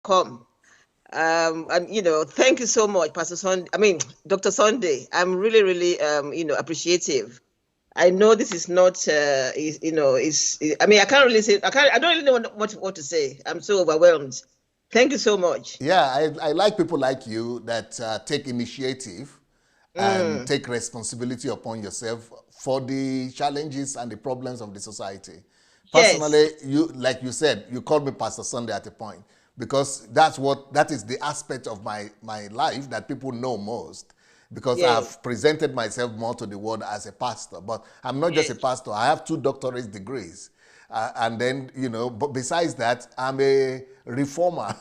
come. And thank you so much, Pastor Sunday. I mean, Dr. Sunday. I'm really, really, appreciative. I know this is not, I mean, I can't really say, I don't really know what to say. I'm so overwhelmed. Thank you so much. Yeah, I like people like you that take initiative and Mm, take responsibility upon yourself for the challenges and the problems of the society. yes, Personally, like you said, you called me Pastor Sunday at a point because that is the aspect of my life that people know most because yes, I've presented myself more to the world as a pastor. But I'm not just a yes, pastor, I have two doctorate degrees. And then, but besides that, I'm a reformer.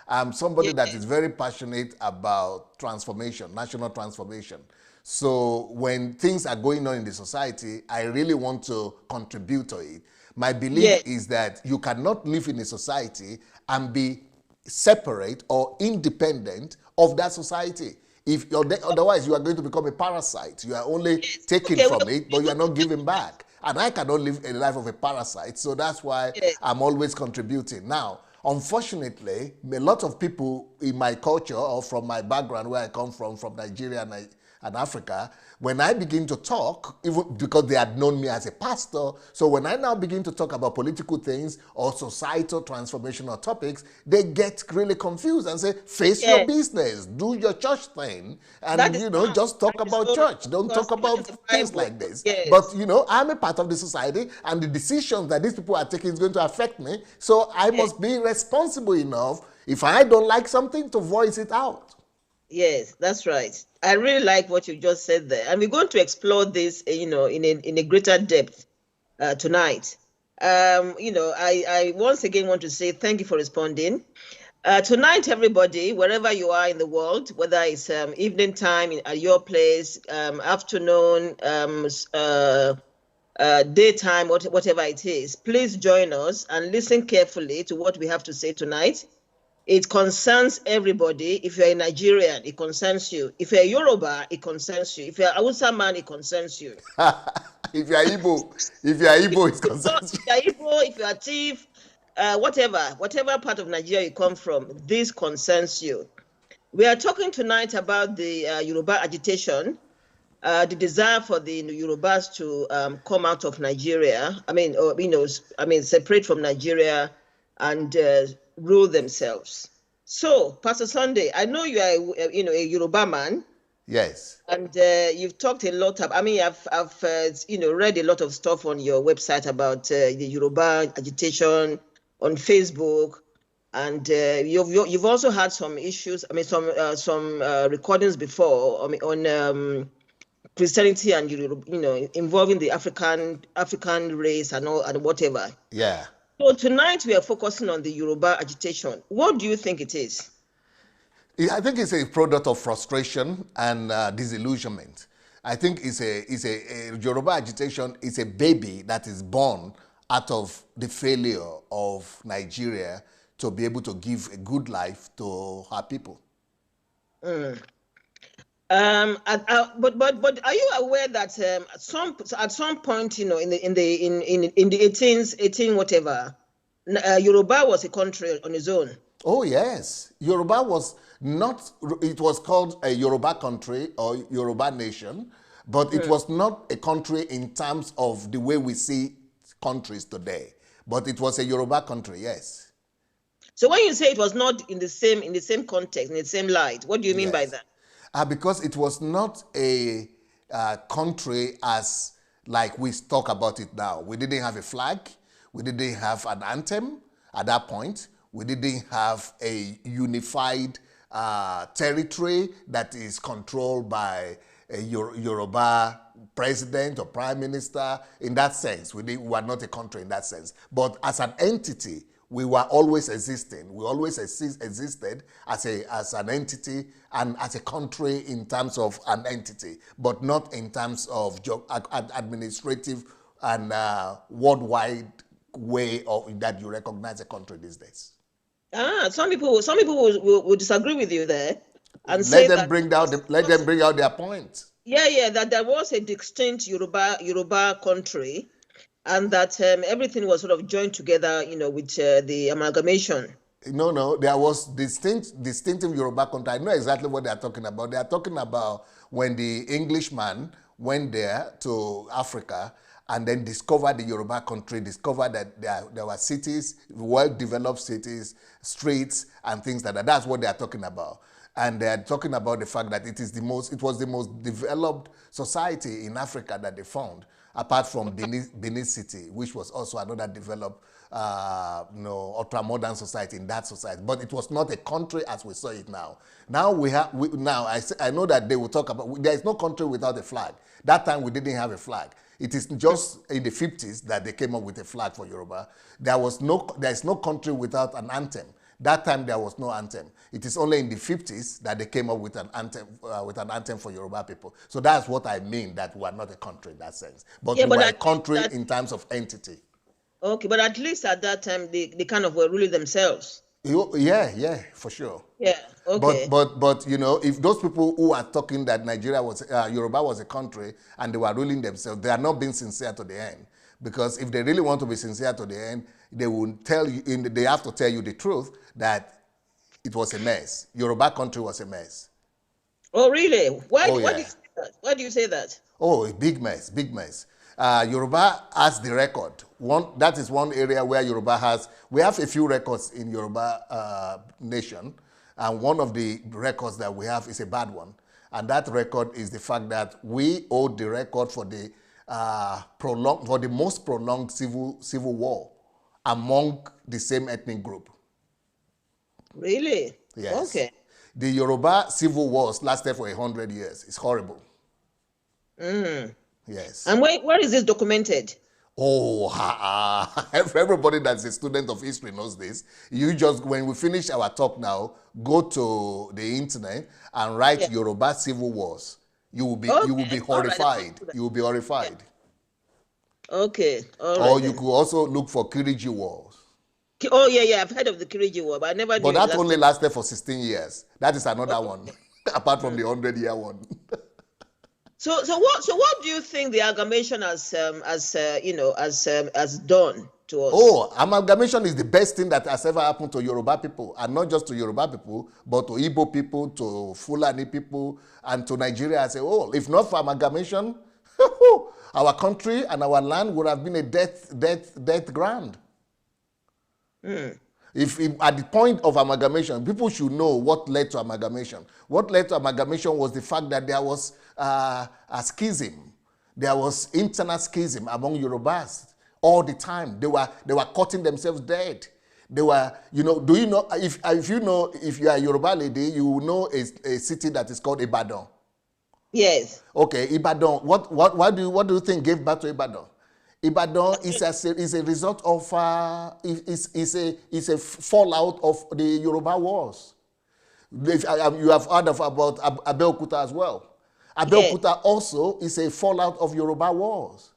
I'm somebody that is yes, very passionate about transformation, national transformation. So when things are going on in the society, I really want to contribute to it. My belief yes, is that you cannot live in a society and be separate or independent of that society. If you're otherwise, you are going to become a parasite. You are only yes. taking Okay, from it, but you are not we giving back. And I cannot live a life of a parasite. So that's why yes, I'm always contributing. Now, unfortunately, a lot of people in my culture or from my background where I come from Nigeria and Africa, when I begin to talk, even because they had known me as a pastor, so when I now begin to talk about political things or societal transformational topics, they get really confused and say, face your yes. business, do your church thing, That and is wrong. just talk That is about so wrong church. Don't because talk even in about the things Bible, like this. But yes, I'm a part of the society, and the decisions that these people are taking is going to affect me. So I yes. must be responsible enough, if I don't like something, to voice it out. Yes, that's right. I really like what you just said there, and we're going to explore this, in a greater depth tonight. I once again want to say thank you for responding. Tonight, everybody, wherever you are in the world, whether it's evening time at your place, afternoon, daytime, whatever it is, please join us and listen carefully to what we have to say tonight. It concerns everybody. If you're a Nigerian, it concerns you. If you're a Yoruba, it concerns you. If you're a Hausa man, it concerns you. if you are Igbo, if you are Igbo, it concerns If you. you're Igbo, if you're a thief, whatever part of Nigeria you come from, this concerns you. We are talking tonight about the Yoruba agitation, the desire for the Yorubas to come out of Nigeria. Separate from Nigeria and rule themselves. So, Pastor Sunday, I know you are, a Yoruba man, Yes. and you've talked a lot. I've read a lot of stuff on your website about the Yoruba agitation on Facebook, and you've also had some issues. I mean, some recordings before. I mean, on Christianity and involving the African race and all and whatever. Yeah. So tonight we are focusing on the Yoruba agitation. What do you think it is? I think it's a product of frustration and disillusionment. I think a Yoruba agitation is a baby that is born out of the failure of Nigeria to be able to give a good life to her people. Mm. But are you aware that at some point, in the 18 whatever, Yoruba was a country on its own. Oh yes, Yoruba was not. It was called a Yoruba country or Yoruba nation, but it Mm. was not a country in terms of the way we see countries today. But it was a Yoruba country. Yes. So when you say it was not in the same context, in the same light, what do you mean by Yes. that? Because it was not a country as like we talk about it now. We didn't have a flag. We didn't have an anthem at that point. We didn't have a unified territory that is controlled by a Yoruba president or prime minister. In that sense, we were not a country in that sense. But as an entity, we were always existing. We always existed as an entity and as a country in terms of an entity, but not in terms of administrative and worldwide way of that you recognize a country these days. Some people will disagree with you there and Let say them that bring down let them bring out their point. that there was a distinct Yoruba country, and that everything was sort of joined together, with the amalgamation. No. There was distinctive Yoruba country. I know exactly what they are talking about. They are talking about when the Englishman went there to Africa and then discovered the Yoruba country, discovered that there were cities, well-developed cities, streets, and things like that. That's what they are talking about. And they are talking about the fact that it was the most developed society in Africa that they found, apart from Benin City, which was also another developed, ultra-modern society in that society. But it was not a country as we saw it now. Now I know that they will talk about, there is no country without a flag. That time we didn't have a flag. It is just in the 50s that they came up with a flag for Yoruba. There is no country without an anthem. That time there was no anthem. It is only in the 50s that they came up with an anthem for Yoruba people. So that's what I mean, that we are not a country in that sense. But we were a country in terms of entity. Okay, but at least at that time they kind of were ruling themselves. Yeah, for sure. Yeah, okay. But if those people who are talking that Yoruba was a country and they were ruling themselves, they are not being sincere to the end. Because if they really want to be sincere to the end, they will tell you. They have to tell you the truth that it was a mess. Yoruba country was a mess. Oh, really? Why do you say that? Why do you say that? Oh, a big mess, big mess. Yoruba has the record. That is one area where Yoruba has. We have a few records in Yoruba nation, and one of the records that we have is a bad one. And that record is the fact that we hold the record for the most prolonged civil war among the same ethnic group. Really? Yes. Okay. The Yoruba civil wars lasted for 100 years. It's horrible. Yes. And where is this documented? Oh, everybody that's a student of history knows this. When we finish our talk now, go to the internet and write Yoruba civil wars. You will be horrified. Right. You will be horrified. Okay. All or right, you could also look for Kiriji wars. Oh yeah, I've heard of the Kiriji war, but I never. But that only lasted for 16 years. That is another one, apart from the 100-year one. So what do you think the amalgamation has done to us? Oh, amalgamation is the best thing that has ever happened to Yoruba people, and not just to Yoruba people, but to Igbo people, to Fulani people, and to Nigeria as a whole. If not for amalgamation, our country and our land would have been a death ground. If at the point of amalgamation, people should know what led to amalgamation. What led to amalgamation was the fact that there was a schism. There was internal schism among Yorubas all the time. They were cutting themselves dead. They were, do you know, if you are a Yoruba lady, you know a city that is called Ibadan. Yes. Okay, Ibadan. What do you think gave birth to Ibadan? Ibadan is a result of is a fallout of the Yoruba wars. You have heard about Abeokuta as well. Abeokuta also is a fallout of Yoruba wars.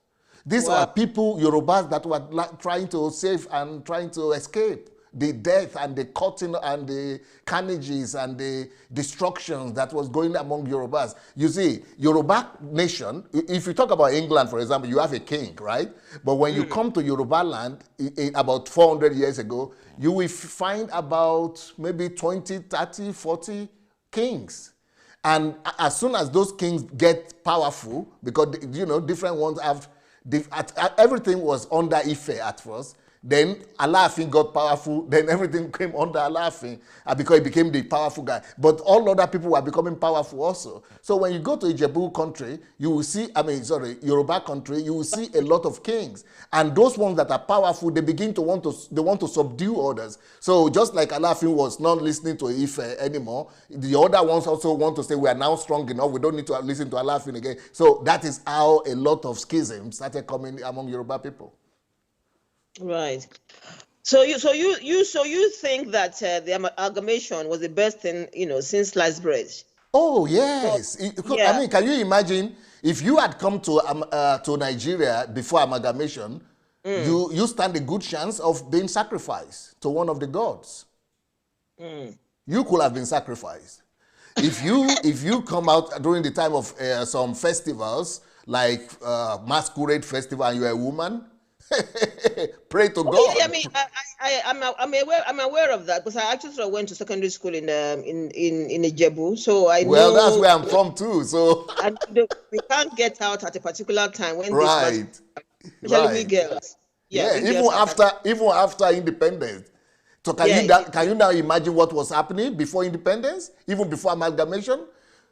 These are people, Yorubas, that were trying to save and trying to escape the death and the cutting and the carnages and the destructions that was going among Yorubas. You see, Yoruba nation, if you talk about England, for example, you have a king, right? But when you come to Yoruba land, about 400 years ago, you will find about maybe 20, 30, 40 kings. And as soon as those kings get powerful, because, different ones have, everything was under Ife at first. Then Alaafin got powerful. Then everything came under Alaafin because he became the powerful guy. But all other people were becoming powerful also. So when you go to Ijebu country, you will see, Yoruba country, you will see a lot of kings. And those ones that are powerful, they want to subdue others. So just like Alaafin was not listening to Ife anymore, the other ones also want to say, we are now strong enough, we don't need to listen to Alaafin again. So that is how a lot of schisms started coming among Yoruba people. Right. So you think that the amalgamation was the best thing, since sliced bread? Oh yes. Can you imagine if you had come to Nigeria before amalgamation, you stand a good chance of being sacrificed to one of the gods. You could have been sacrificed. If you come out during the time of some festivals like Masquerade Festival and you're a woman, Pray to Oh, God. yeah, I mean, I'm aware of that because I actually sort of went to secondary school in Ijebu, so I Well, that's know. where I'm from too. So, And we can't get out at a particular time when this mass, right, especially we right. girls. Yeah, Yeah, we girls are even after independence. So yeah, can you now imagine what was happening before independence, even before amalgamation?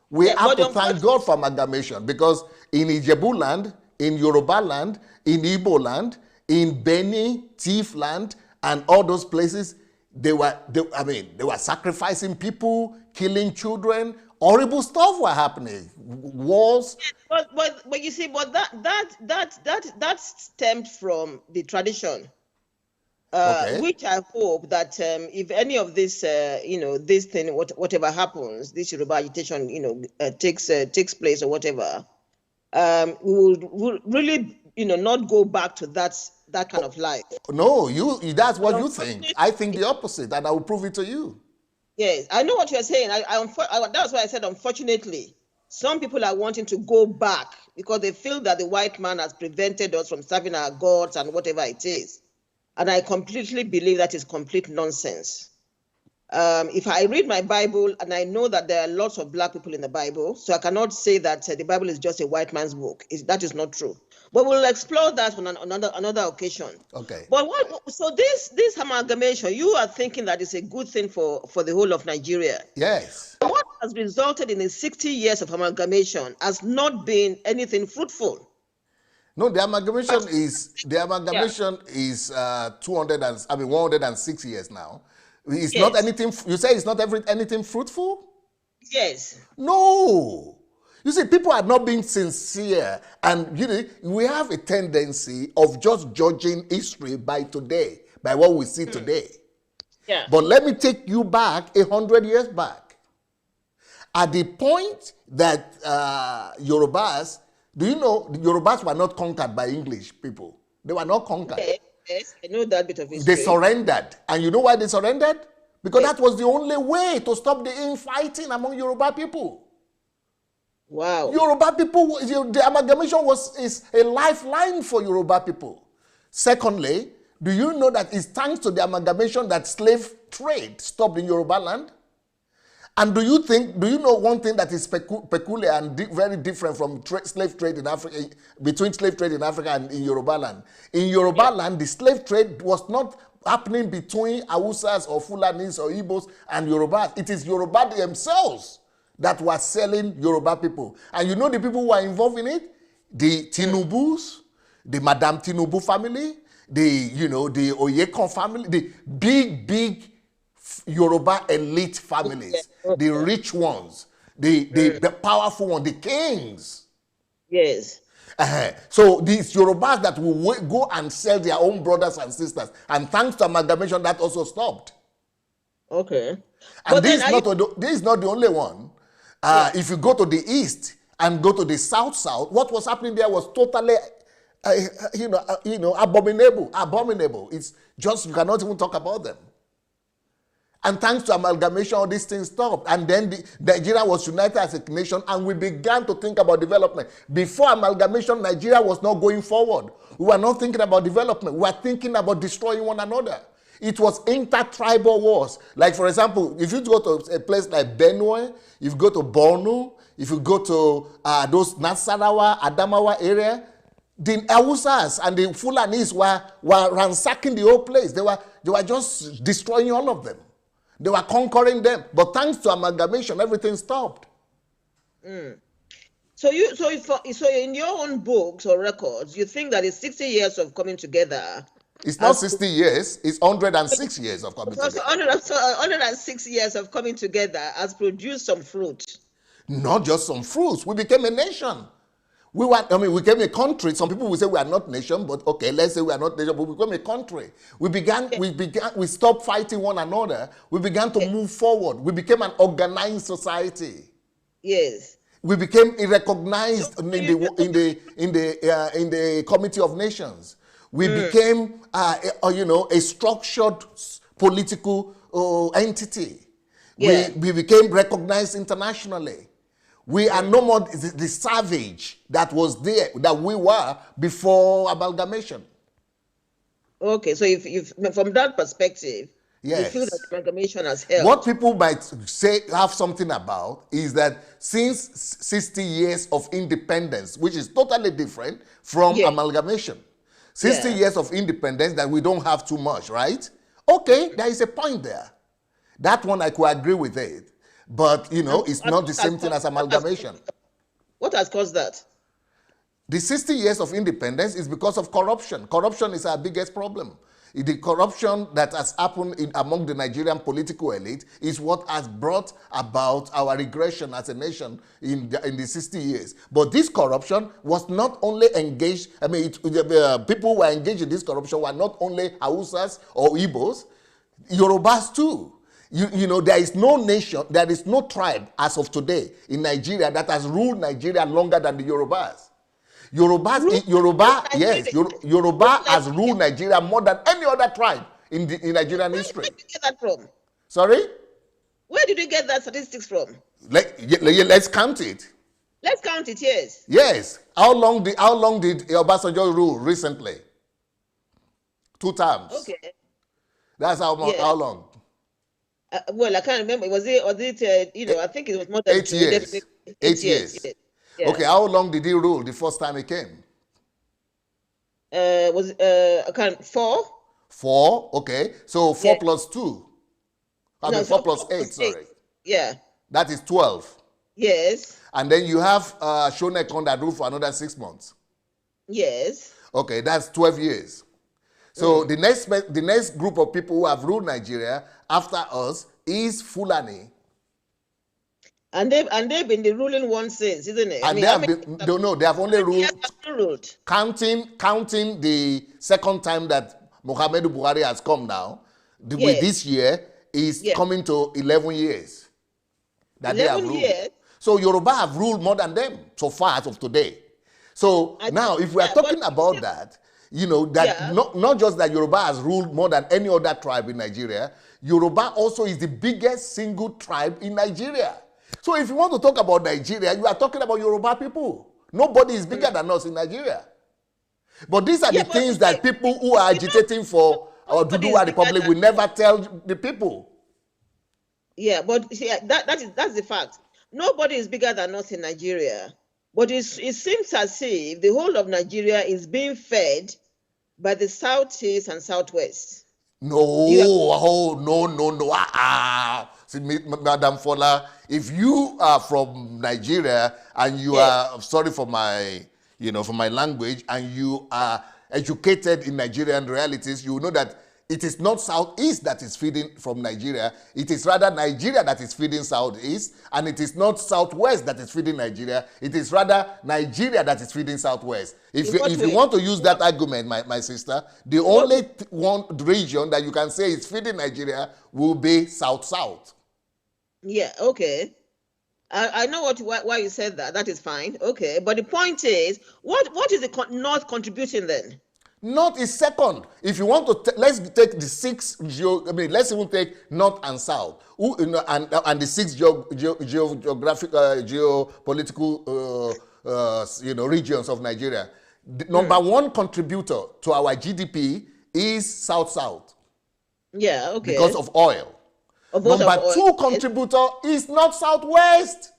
We yeah. have But to thank God for amalgamation because in Ijebu land, in Yoruba land, in Igbo land, in Beni, Tif land, and all those places, they were sacrificing people, killing children, horrible stuff were happening. Wars. but you see, but that stemmed from the tradition. Okay. Which I hope that if any of this, this thing, whatever happens, this Yoruba agitation, takes place or whatever, we'll really, not go back to that kind of life. No, that's But what you think. I think unfortunately, the opposite, and I will prove it to you. yes, I know what you're saying. That's why I said, unfortunately, some people are wanting to go back because they feel that the white man has prevented us from serving our gods and whatever it is. And I completely believe that is complete nonsense. If I read my Bible and I know that there are lots of black people in the Bible, so I cannot say that the Bible is just a white man's book. That is not true. But we'll explore that on another occasion. Okay. But so this amalgamation, you are thinking that it's a good thing for the whole of Nigeria. Yes. What has resulted in 60 years of amalgamation has not been anything fruitful. No, the amalgamation is Yeah. 106 years now. It's not Yes. anything. You say it's not anything fruitful? Yes. No. You see, people are not being sincere, and we have a tendency of just judging history by today, by what we see today. Yeah. But let me take you back 100 years back. At the point that Yorubas, do you know the Yorubas were not conquered by English people? They were not conquered. Yes, I know that bit of history. They surrendered. And you know why they surrendered? Because that was the only way to stop the infighting among Yoruba people. Wow. Yoruba people, the amalgamation is a lifeline for Yoruba people. Secondly, do you know that it's thanks to the amalgamation that slave trade stopped in Yoruba land? And do you know one thing that is peculiar and very different from slave trade in Africa, between slave trade in Africa and in Yoruba land? In Yoruba land, the slave trade was not happening between Hausas or Fulanis or Igbos and Yorubas. It is Yoruba themselves that were selling Yoruba people. And you know the people who are involved in it? The Tinubus, the Madame Tinubu family, the Oyekon family, the big Yoruba elite families, the rich ones, the powerful ones, the kings. Yes. So these Yorubas that will go and sell their own brothers and sisters, and thanks to amalgamation, that also stopped. Okay. And But this then is not the only one. If you go to the east and go to the south, what was happening there was totally, abominable. It's just you cannot even talk about them. And thanks to amalgamation, all these things stopped. And then Nigeria was united as a nation, and we began to think about development. Before amalgamation, Nigeria was not going forward. We were not thinking about development. We were thinking about destroying one another. It was inter-tribal wars. Like, for example, if you go to a place like Benue, if you go to Borno, if you go to those Nasarawa, Adamawa area, the Hausas and the Fulanis were ransacking the whole place. They were just destroying all of them. They were conquering them. But thanks to amalgamation, everything stopped. So in your own books or records, you think that it's 60 years of coming together. It's not 60 years, it's 106 years of coming together. 106 years of coming together has produced some fruit. Not just some fruits. We became a nation. We became a country. Some people will say we are not nation, but okay, let's say we are not nation, but we became a country. We stopped fighting one another. We began to move forward. We became an organized society. Yes. We became recognized in the Committee of Nations. We became a structured political entity. Yeah. We became recognized internationally. We are no more the savage that was there, that we were before amalgamation. Okay, so if from that perspective, you feel that Yes. amalgamation has What helped. people might say have something about is that since 60 years of independence, which is totally different from Yeah, amalgamation, 60 yeah. years of independence that we don't have too much, right? Okay, there is a point there. That one I could agree with it. But, And it's not the same thing as amalgamation. what has caused that? The 60 years of independence is because of corruption. Corruption is our biggest problem. The corruption that has happened among the Nigerian political elite is what has brought about our regression as a nation in the 60 years. But this corruption was not only engaged, people who were engaged in this corruption were not only Hausas or Igbos, Yorubas too. There is no nation, there is no tribe as of today in Nigeria that has ruled Nigeria longer than the Yorubas. Yoruba, yes, Yoruba has ruled Nigeria more than any other tribe in Nigerian history. Where did you get that from? Sorry? Where did you get that statistics from? Let's count it. Let's count it, yes. Yes. How long did Obasanjo rule recently? 2 terms. Okay. That's how long? Well, I can't remember. Was it I think it was more than 8 years. 8 years. Yes. Yeah. Okay, how long did he rule the first time he came? Was I can't 4? 4, okay. So 4 Yeah. plus 2. No, 4 plus 8, sorry. Yeah. That is 12. Yes. And then you have Shonekon that ruled for another 6 months. Yes. Okay, that's 12 years. So the next group of people who have ruled Nigeria after us is Fulani. And they've been the ruling one since, isn't it? And they have only ruled, counting the second time that Muhammadu Buhari has come now, with this year is coming to 11 years. That 11 they have ruled. Years? So Yoruba have ruled more than them so far as of today. So now if we are talking about that, not just that Yoruba has ruled more than any other tribe in Nigeria, Yoruba also is the biggest single tribe in Nigeria. So if you want to talk about Nigeria, you are talking about Yoruba people. Nobody is bigger than us in Nigeria. But these are the things that people who are agitating for our Duduwa Republic will never tell the people. Yeah, but see, that's the fact. Nobody is bigger than us in Nigeria. But it seems as if the whole of Nigeria is being fed by the southeast and southwest. No. See, Madam Fola, if you are from Nigeria and you are, sorry for my, for my language, and you are educated in Nigerian realities, you know that it is not Southeast that is feeding from Nigeria. It is rather Nigeria that is feeding Southeast, and it is not Southwest that is feeding Nigeria. It is rather Nigeria that is feeding Southwest. If you want to use that argument, my sister, the only one region that you can say is feeding Nigeria will be South-South. Yeah, okay. I know why you said that. That is fine. Okay, but the point is, what is the North contributing then? North is second. If you want to, let's take the 6 let's even take North and South, and the 6 geopolitical regions of Nigeria. The number 1 contributor to our GDP is South-South. Yeah, okay. Because of oil. Number 2 contributor is not Southwest.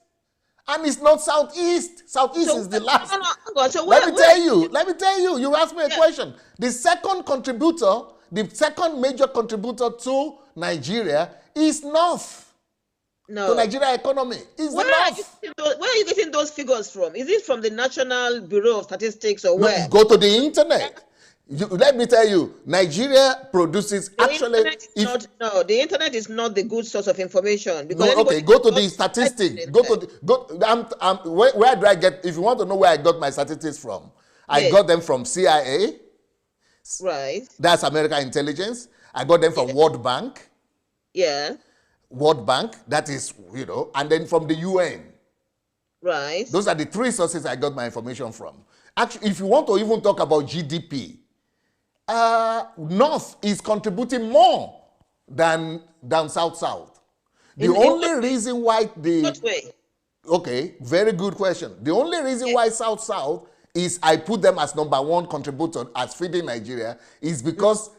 And it's not Southeast. Southeast is the last. Let me tell you. You asked me a question. The second contributor, the second major contributor to Nigeria is North. No. To Nigeria economy. Is the North. Where are you getting those figures from? Is it from the National Bureau of Statistics or where? No, go to the internet. Let me tell you, Nigeria produces the internet is not the good source of information. Because go to the statistics. Where do I get? If you want to know where I got my statistics from, I got them from CIA. Right. That's American intelligence. I got them from World Bank. Yeah. World Bank. That is, and then from the UN. Right. Those are the 3 sources I got my information from. Actually, if you want to even talk about GDP. North is contributing more than South-South. The only reason why What way? Okay, very good question. The only reason why South-South is I put them as number one contributor as feeding Nigeria is because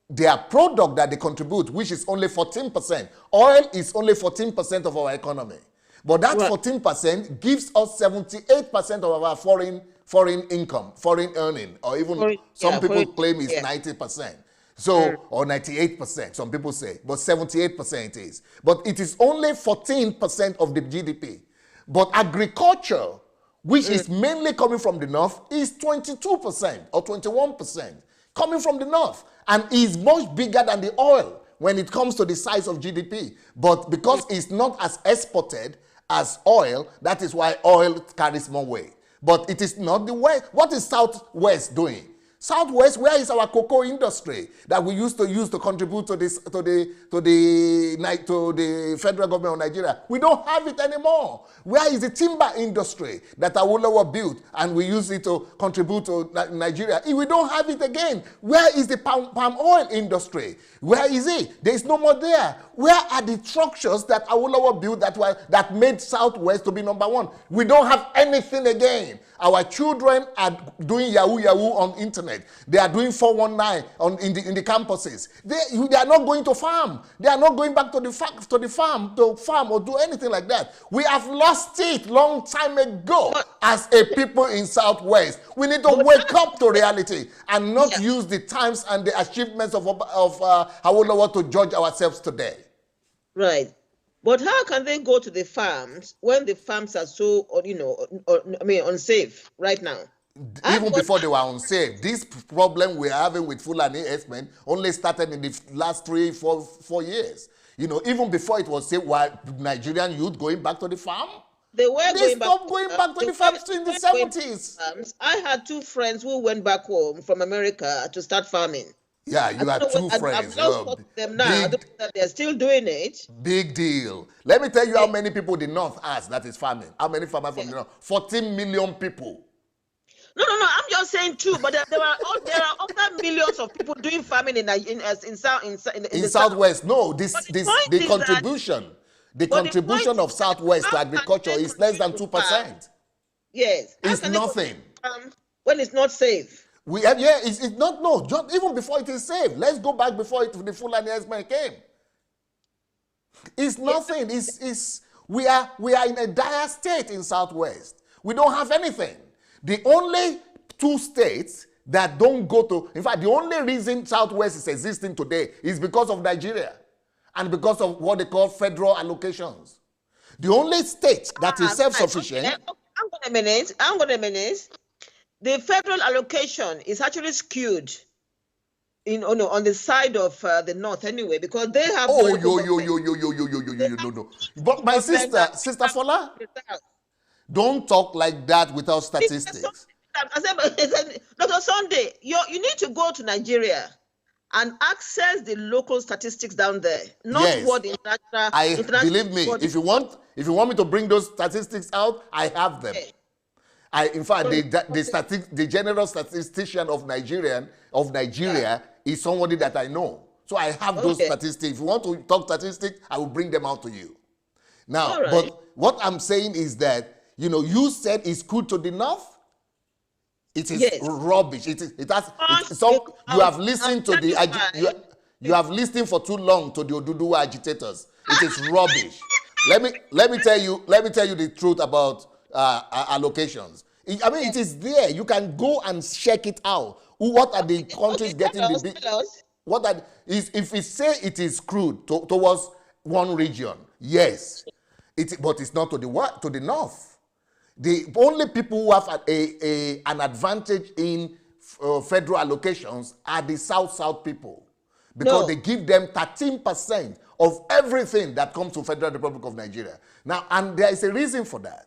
their product that they contribute, which is only 14%. Oil is only 14% of our economy. But that 14% gives us 78% of our foreign income, foreign earning, or even some people claim it's 90%. So, or 98%, some people say, but 78% it is. But it is only 14% of the GDP. But agriculture, which is mainly coming from the north, is 22% or 21% coming from the north, and is much bigger than the oil when it comes to the size of GDP. But because it's not as exported as oil, that is why oil carries more weight. But it is not the way. What is Southwest doing? Southwest, where is our cocoa industry that we used to use to contribute to this to the federal government of Nigeria? We don't have it anymore. Where is the timber industry that Awolowo built and we use it to contribute to Nigeria? We don't have it again. Where is the palm oil industry? Where is it? There is no more there. Where are the structures that Awolowo built that made Southwest to be number one? We don't have anything again. Our children are doing Yahoo on internet. They are doing 419 in the campuses. They are not going to farm. They are not going back to the farm or do anything like that. We have lost it long time ago as a people in Southwest. We need to wake up to reality and not use the times and the achievements of Awolowo to judge ourselves today. Right. But how can they go to the farms when the farms are so, unsafe right now? Even before they were unsafe, this problem we're having with Fulani herdsmen only started in the last 3-4 years. Even before it was safe, were Nigerian youth going back to the farm? They stopped going back to the farms in the 70s. I had 2 friends who went back home from America to start farming. Yeah, you have 2 friends. I've lost them now. I don't know that they're still doing it. Big deal. Let me tell you how many people the North has that is farming. How many farmers from the North? 14 million people. No. I'm just saying 2, but there are other millions of people doing farming in Southwest. No, the contribution of Southwest to agriculture is less than 2%. Yes, it's nothing when it's not safe. It's not, no, just even before it is safe. Let's go back before the Fulani herdsmen came. It's nothing. We are in a dire state in Southwest. We don't have anything. The only 2 states that don't go to, in fact, the only reason Southwest is existing today is because of Nigeria and because of what they call federal allocations. The only state that is self-sufficient. I'm going to minute. The federal allocation is actually skewed on the side of the north anyway, because they have. No. But my sister Fola, don't talk like that without statistics. Dr. Sunday, you need to go to Nigeria and access the local statistics down there, not what the international. Believe me, if you want me to bring those statistics out, I have them. In fact, the general statistician of Nigeria is somebody that I know. So I have those statistics. If you want to talk statistics, I will bring them out to you. Now, but what I'm saying is that, you said it's good to the north. It is rubbish. You have listened to you have listened for too long to the Oduduwa agitators. It is rubbish. Let me tell you the truth about allocations. It is there. You can go and check it out. What are the countries getting the big? If we say it is screwed towards one region, yes, but it's not to the north. The only people who have an advantage in federal allocations are the South people, because they give them 13% of everything that comes to Federal Republic of Nigeria. Now, and there is a reason for that.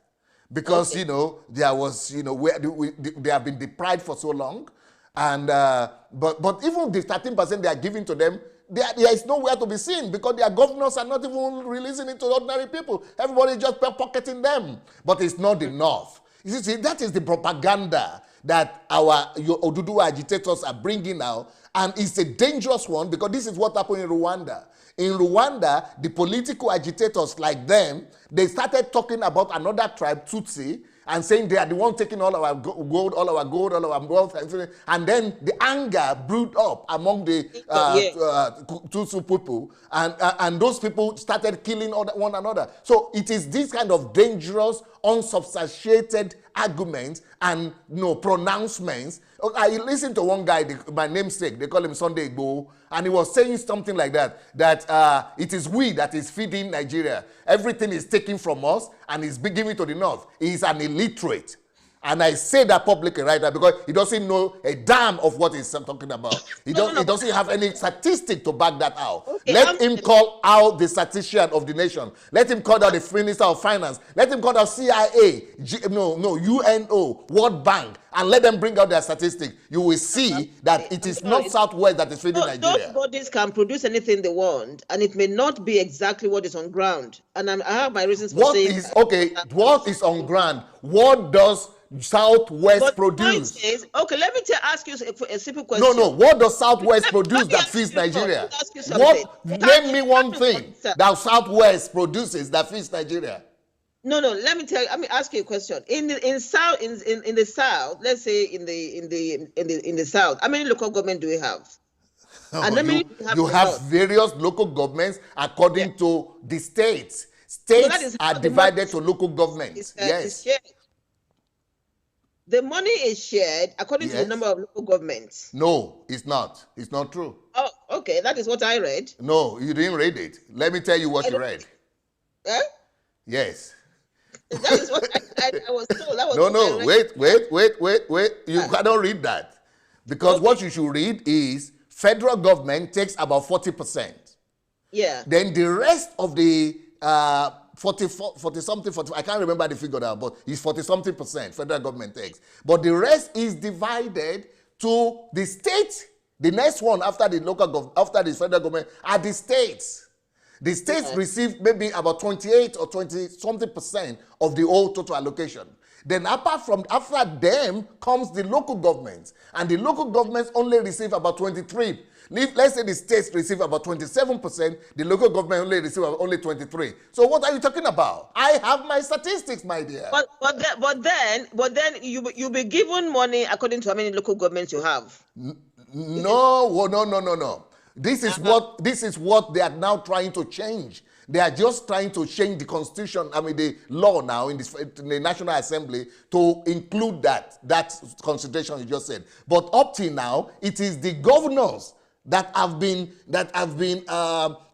Because, there was, they have been deprived for so long. And, but even the 13% they are giving to them, there is nowhere to be seen, because their governors are not even releasing it to ordinary people. Everybody is just pocketing them. But it's not enough. You see, that is the propaganda that our Oduduwa agitators are bringing now. And it's a dangerous one, because this is what happened in Rwanda. In Rwanda, the political agitators like them, they started talking about another tribe, Tutsi. and saying they are the one taking all our gold, all our gold, all our wealth, and then the anger brewed up among the Tutsi people, and those people started killing one another. So it is this kind of dangerous, unsubstantiated arguments and pronouncements. I listened to one guy, my namesake, they call him Sunday Igboho, and he was saying something like that it is we that is feeding Nigeria. Everything is taken from us and is giving to the north. He is an illiterate. And I say that publicly right now because he doesn't know a damn of what he's talking about. He doesn't have any statistic to back that out. Okay, let him call out the statistician of the nation. Let him call out the Minister of Finance. Let him call out CIA, UNO, World Bank, and let them bring out their statistics. You will see that it is not Southwest that is feeding Nigeria. Those bodies can produce anything they want, and it may not be exactly what is on ground. And I have my reasons for saying what is on ground? What does Southwest produce? Okay, let me ask you a simple question. No. What does Southwest produce that feeds Nigeria? Name me one thing that Southwest produces that feeds Nigeria. No. Let me ask you a question. In the South, let's say in the South, how many local government do we have? You have various local governments according to the states. States are divided to local governments. Yes. The money is shared according to the number of local governments. No, it's not. It's not true. Oh, okay. That is what I read. No, you didn't read it. Let me tell you what you read. Yes. That is what I was told. That was no. Wait. You cannot read that. Because what you should read is federal government takes about 40%. Yeah. Then the rest of the 40 something, I can't remember the figure now, but it's 40 something percent federal government takes. But the rest is divided to the state. The next one after the after the federal government are the states. The states receive maybe about 28 or 20 something percent of the whole total allocation. Then after them comes the local governments, and the local governments only receive about 23. Let's say the states receive about 27%, the local government only receive only 23. So what are you talking about? I have my statistics, my dear. But then you be given money according to how many local governments you have. No. This is what they are now trying to change. They are just trying to change the constitution, the law now in the National Assembly to include that constitution you just said. But up till now, it is the governors that have been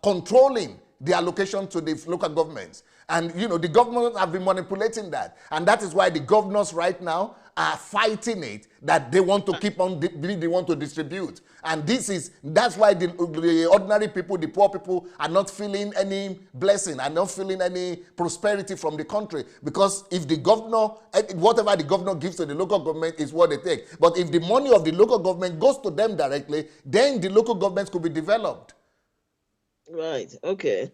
controlling the allocation to the local governments. And, the governors have been manipulating that. And that is why the governors right now are fighting it, that they want to keep on, they want to distribute. And that's why the ordinary people, the poor people, are not feeling any blessing, are not feeling any prosperity from the country. Because if the governor, whatever the governor gives to the local government is what they take. But if the money of the local government goes to them directly, then the local governments could be developed. Right, okay.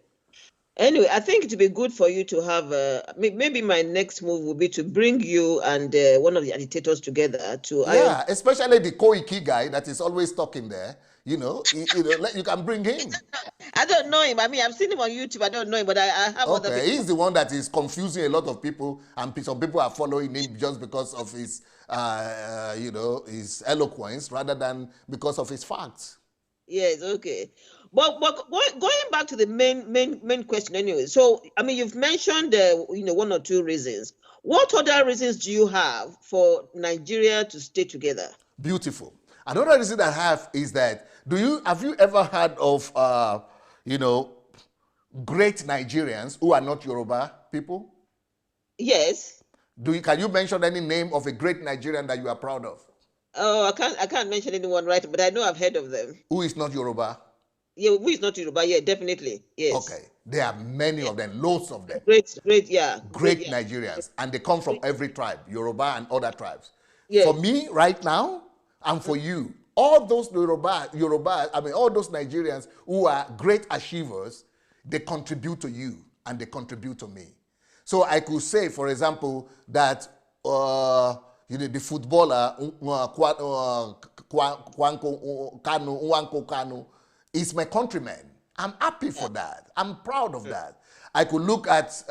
Anyway, I think it would be good for you to have, maybe my next move will be to bring you and one of the agitators together to... Yeah, especially the Koiki guy that is always talking there. You can bring him. I don't know him. I've seen him on YouTube. I don't know him, but I have other people. He's the one that is confusing a lot of people, and some people are following him just because of his, his eloquence rather than because of his facts. Yes, okay. But going back to the main question anyway. So, you've mentioned, one or two reasons. What other reasons do you have for Nigeria to stay together? Beautiful. Another reason I have is that, have you ever heard of, great Nigerians who are not Yoruba people? Yes. Can you mention any name of a great Nigerian that you are proud of? Oh, I can't mention anyone right, but I know I've heard of them. Who is not Yoruba? Yeah, who is not Yoruba? Yeah, definitely. Yes. Okay. There are many of them, loads of them. Great, Great Nigerians. And they come from every tribe, Yoruba and other tribes. Yes. For me, right now, and for you, all those Yoruba, all those Nigerians who are great achievers, they contribute to you and they contribute to me. So I could say, for example, that the footballer Nwankwo Kanu is my countryman. I'm happy for that. I'm proud of that. I could look at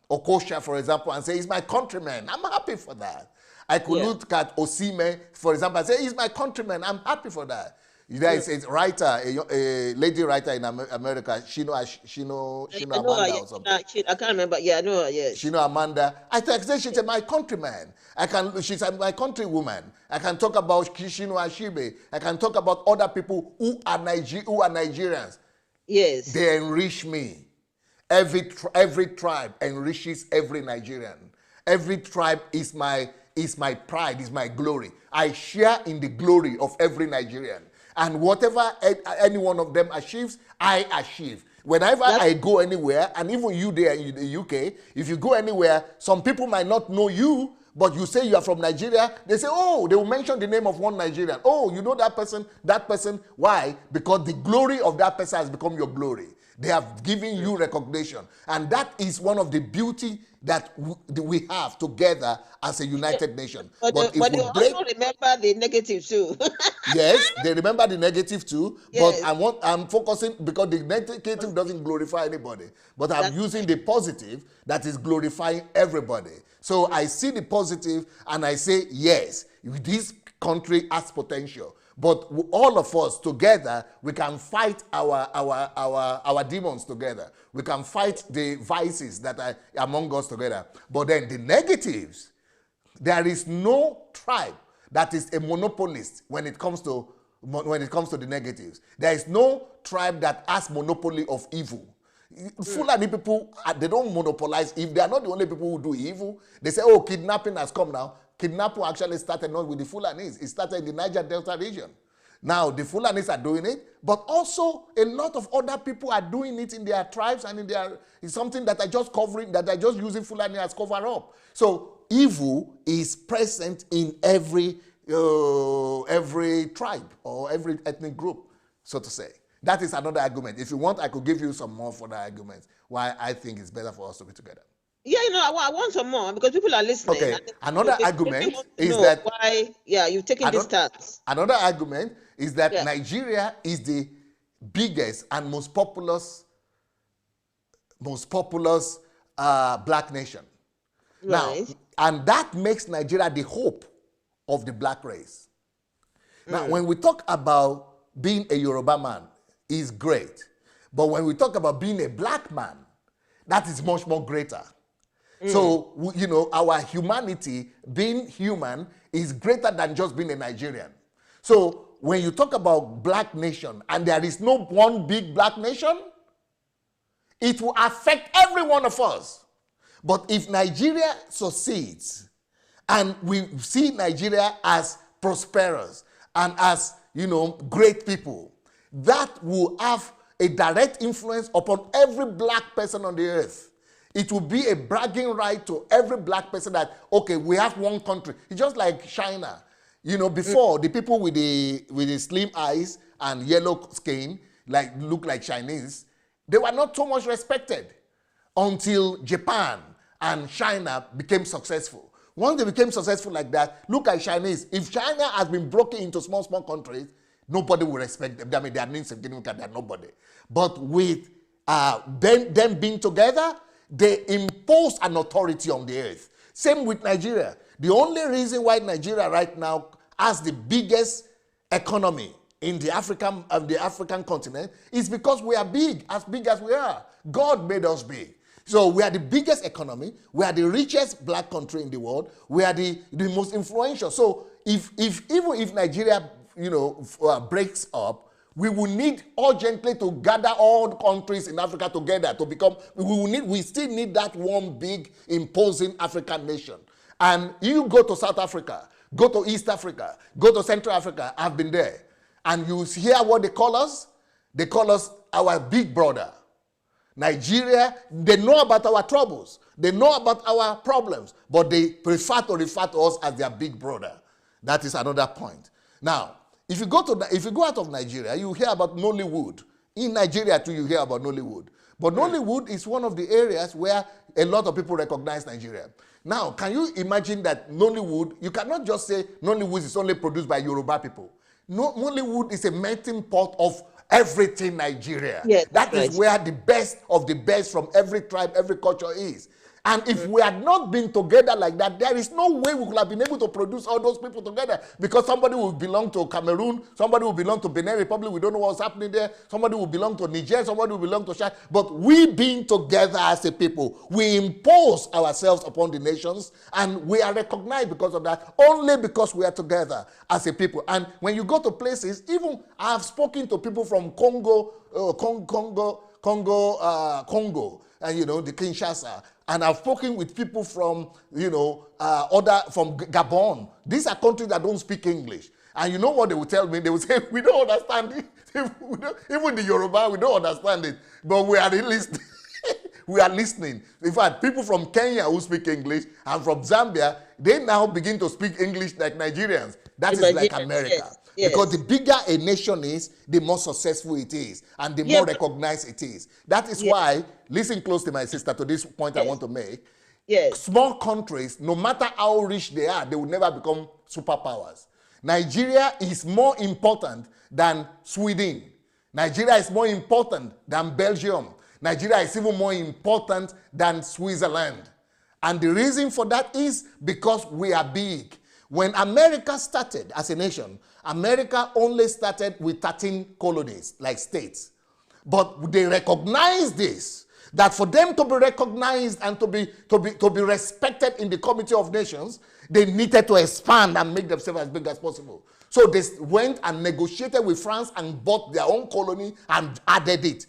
Okosha, for example, and say, he's my countryman. I'm happy for that. I could look at Osime, for example, and say, he's my countryman. I'm happy for that. There is a writer, a lady writer in America, Shino I know her. Amanda Yeah, or something. I can't remember. Yeah, I know her. Yes. Shino Amanda. I say she's my countryman. She's my countrywoman. I can talk about Shino Ashibe. I can talk about other people who are Nigerians. Yes. They enrich me. Every tribe enriches every Nigerian. Every tribe is my pride, is my glory. I share in the glory of every Nigerian. And whatever any one of them achieves, I achieve. Whenever I go anywhere, and even you there in the UK, if you go anywhere, some people might not know you, but you say you are from Nigeria, they say, oh, they will mention the name of one Nigerian. Oh, you know that person, that person. Why? Because the glory of that person has become your glory. They have given you recognition. And that is one of the beauty that we have together as a united nation. But they also remember the negative too. Yes, they remember the negative too. Yes. But I'm focusing, because the negative doesn't glorify anybody. But I'm using the positive that is glorifying everybody. So I see the positive and I say, yes, this country has potential. But all of us together, we can fight our demons together. We can fight the vices that are among us together. But then the negatives, there is no tribe that is a monopolist when it comes to the negatives. There is no tribe that has monopoly of evil. Fulani people, they don't monopolize. If they are not the only people who do evil, they say, oh, kidnapping has come now. Kidnapping actually started not with the Fulanis. It started in the Niger Delta region. Now, the Fulanis are doing it, but also a lot of other people are doing it in their tribes and it's something that are just covering, that are just using Fulani as cover up. So evil is present in every tribe or every ethnic group, so to say. That is another argument. If you want, I could give you some more for the arguments why I think it's better for us to be together. Yeah, I want some more because people are listening. Okay, another argument is that why, you've taken this stance. Another argument is that Nigeria is the biggest and most populous black nation. Right. Now, and that makes Nigeria the hope of the black race. Now, when we talk about being a Yoruba man, is great. But when we talk about being a black man, that is much more greater. So, our humanity, being human, is greater than just being a Nigerian. So, when you talk about black nation, and there is no one big black nation, it will affect every one of us. But if Nigeria succeeds, and we see Nigeria as prosperous, and as, great people, that will have a direct influence upon every black person on the earth. It will be a bragging right to every black person that, okay, we have one country. It's just like China. Before, the people with the slim eyes and yellow skin, look like Chinese, they were not so much respected until Japan and China became successful. Once they became successful like that, look at Chinese. If China has been broken into small countries, nobody will respect them. I mean, they are insignificant, they are nobody. But with them being together, they impose an authority on the earth. Same with Nigeria. The only reason why Nigeria right now has the biggest economy in the African continent is because we are big as we are. God made us big. So we are the biggest economy. We are the richest black country in the world. We are the most influential. So even if Nigeria, breaks up, we will need urgently to gather all the countries in Africa together to become, we still need that one big imposing African nation. And you go to South Africa, go to East Africa, go to Central Africa, I've been there. And you hear what they call us? They call us our big brother. Nigeria, they know about our troubles. They know about our problems, but they prefer to refer to us as their big brother. That is another point. Now, if you go out of Nigeria, you hear about Nollywood. In Nigeria too, you hear about Nollywood. But Nollywood is one of the areas where a lot of people recognize Nigeria. Now, can you imagine that Nollywood, you cannot just say Nollywood is only produced by Yoruba people. No, Nollywood is a melting pot of everything Nigeria. Yes, that is where the best of the best from every tribe, every culture is. And if we had not been together like that, there is no way we could have been able to produce all those people together, because somebody will belong to Cameroon, somebody will belong to Benin Republic, we don't know what's happening there, somebody will belong to Niger, somebody will belong to Chad. But we being together as a people, we impose ourselves upon the nations, and we are recognized because of that, only because we are together as a people. And when you go to places, even I have spoken to people from Congo, and the Kinshasa, and I've spoken with people from from Gabon. These are countries that don't speak English, and you know what they will tell me? They will say, we don't understand it. Even the Yoruba, we don't understand it, but we are listening. We are listening. In fact, people from Kenya who speak English and from Zambia, they now begin to speak English like Nigerians. That is like America. Yes, yes. Because the bigger a nation is, the more successful it is, and the more recognized it is. That is why, listen close to my sister, to this point I want to make. Yes. Small countries, no matter how rich they are, they will never become superpowers. Nigeria is more important than Sweden. Nigeria is more important than Belgium. Nigeria is even more important than Switzerland. And the reason for that is because we are big. When America started as a nation, America only started with 13 colonies, like states. But they recognized this, that for them to be recognized and to be respected in the Committee of Nations, they needed to expand and make themselves as big as possible. So they went and negotiated with France and bought their own colony and added it.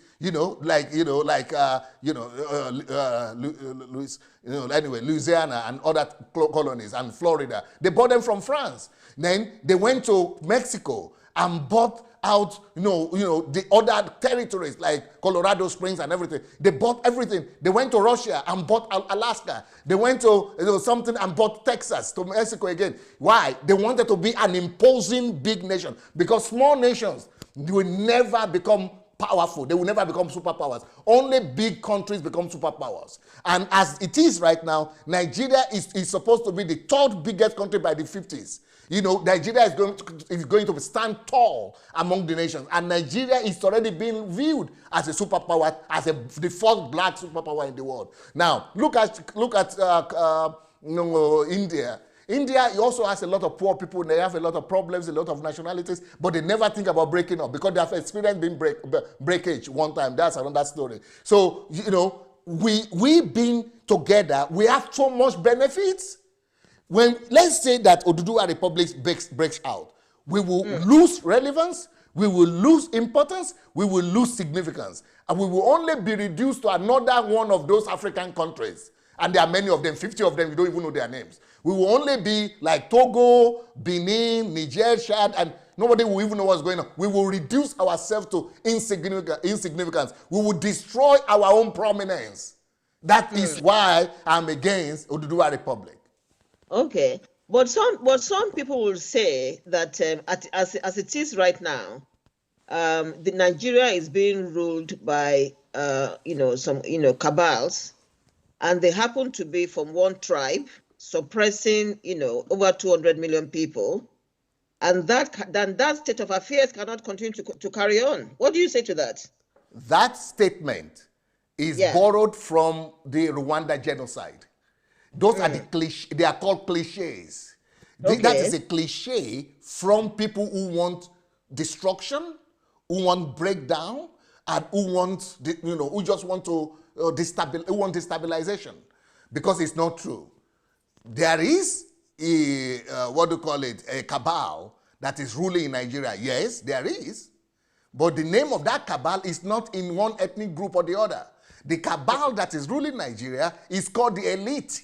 Louisiana and other colonies, and Florida. They bought them from France. Then they went to Mexico and bought out, the other territories like Colorado Springs and everything. They bought everything. They went to Russia and bought Alaska. They went to something and bought Texas, to Mexico again. Why? They wanted to be an imposing big nation, because small nations will never become powerful. They will never become superpowers. Only big countries become superpowers. And as it is right now, Nigeria is supposed to be the third biggest country by the 50s. Nigeria is going to stand tall among the nations. And Nigeria is already being viewed as a superpower, as the fourth black superpower in the world. Now, look at India. India also has a lot of poor people. They have a lot of problems, a lot of nationalities, but they never think about breaking up because they have experienced being breakage one time. That's another story. So, we being together, we have so much benefits. When, let's say that Oduduwa Republic breaks out, we will lose relevance, we will lose importance, we will lose significance, and we will only be reduced to another one of those African countries. And there are many of them, 50 of them, you don't even know their names. We will only be like Togo, Benin, Niger, Chad, and nobody will even know what's going on. We will reduce ourselves to insignificance. We will destroy our own prominence. That is why I'm against Oduduwa Republic. Okay. But some people will say that as it is right now, the Nigeria is being ruled by some cabals, and they happen to be from one tribe, suppressing over 200 million people, and that state of affairs cannot continue to carry on. What do you say to that? That statement is borrowed from the Rwanda genocide. Those are the cliches. They are called cliches. Okay. That is a cliche from people who want destruction, who want breakdown, and who just want to destabilization, because it's not true. There is a cabal that is ruling in Nigeria. Yes, there is. But the name of that cabal is not in one ethnic group or the other. The cabal that is ruling Nigeria is called the elite.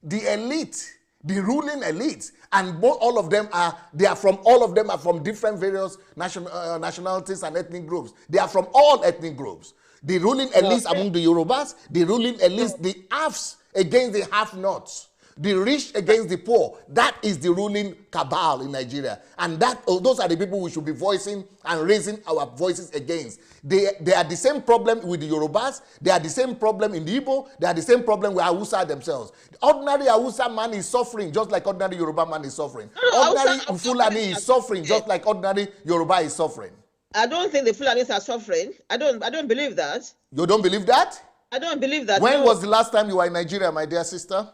The elite, the ruling elite, and all of them are from different various nationalities and ethnic groups. They are from all ethnic groups. The ruling elites among the Yorubas, the ruling elites, the halves against the have-nots, the rich against the poor. That is the ruling cabal in Nigeria. And those are the people we should be voicing and raising our voices against. They are the same problem with the Yorubas. They are the same problem in the Igbo. They are the same problem with Hausa themselves. The ordinary Hausa man is suffering just like ordinary Yoruba man is suffering. Ordinary Fulani is suffering just like ordinary Yoruba is suffering. I don't think the Fulanis are suffering. I don't believe that. You don't believe that? I don't believe that. When No. was the last time you were in Nigeria, my dear sister?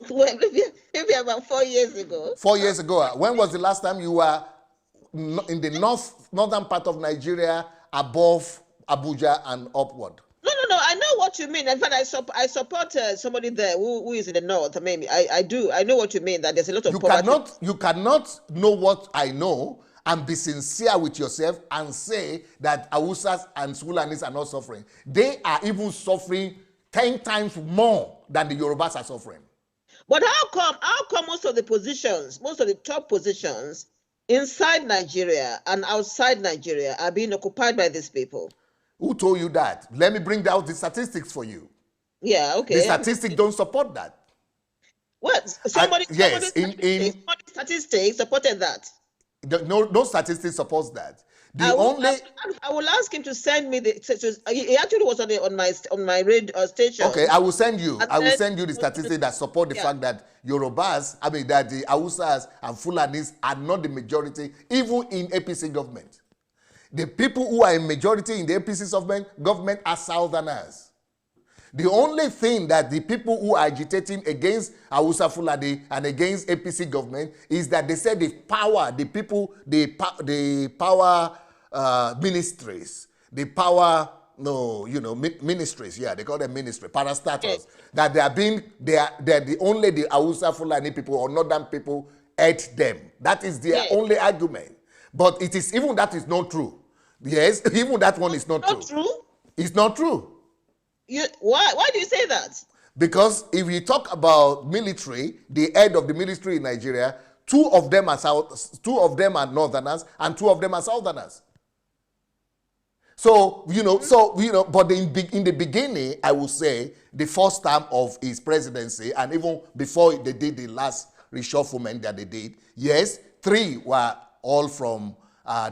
Well, maybe about 4 years ago. 4 years ago. When was the last time you were in the northern part of Nigeria, above Abuja and upward? No. I know what you mean. In fact, I support somebody there who is in the north. Maybe I do. I know what you mean. That there's a lot of poverty. You cannot know what I know and be sincere with yourself and say that Hausas and Fulanis are not suffering. They are even suffering 10 times more than the Yorubas are suffering. But how come most of the top positions inside Nigeria and outside Nigeria are being occupied by these people? Who told you that? Let me bring out the statistics for you. Yeah, okay. The statistics don't support that. What? Somebody statistics supported that. No statistics supports that. I will ask him to send me he actually was on my radio station. Okay, I will send you the statistics that support the fact that Yorubas, that the Hausas and Fulanis are not the majority, even in APC government. The people who are in majority in the APC government are Southerners. The only thing that the people who are agitating against Hausa Fulani and against APC government is that they said the power ministries, ministries, they call them ministry, parastatals, that they're the only the Hausa Fulani people or northern people ate them. That is their only argument. But even that is not true. Yes, even that one is not true. It's not true. Why do you say that? Because if you talk about military, the head of the military in Nigeria, two of them are northerners and two of them are southerners. So, but in the beginning, I would say the first term of his presidency, and even before they did the last reshufflement that they did, yes, 3 were all from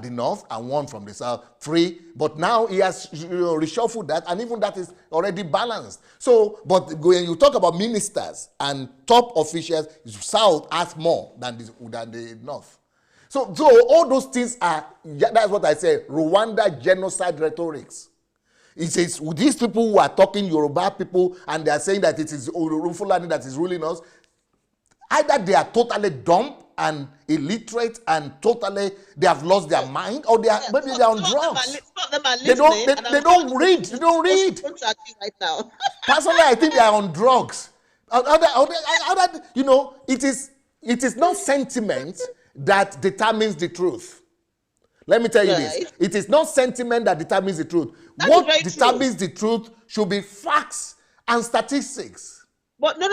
the north and 1 from the south, 3. But now he has reshuffled that, and even that is already balanced. So, but when you talk about ministers and top officials, south has more than the north. So all those things that's what I say, Rwanda genocide rhetorics. It says these people who are talking Yoruba people and they are saying that it is Fulani that is ruling us, either they are totally dumb and illiterate and totally they have lost their mind, or maybe they are on drugs. They don't read. They don't read. Right now. Personally, I think they are on drugs. It is not sentiment that determines the truth. Let me tell you this. It is not sentiment that determines the truth. What determines the truth should be facts and statistics. But no.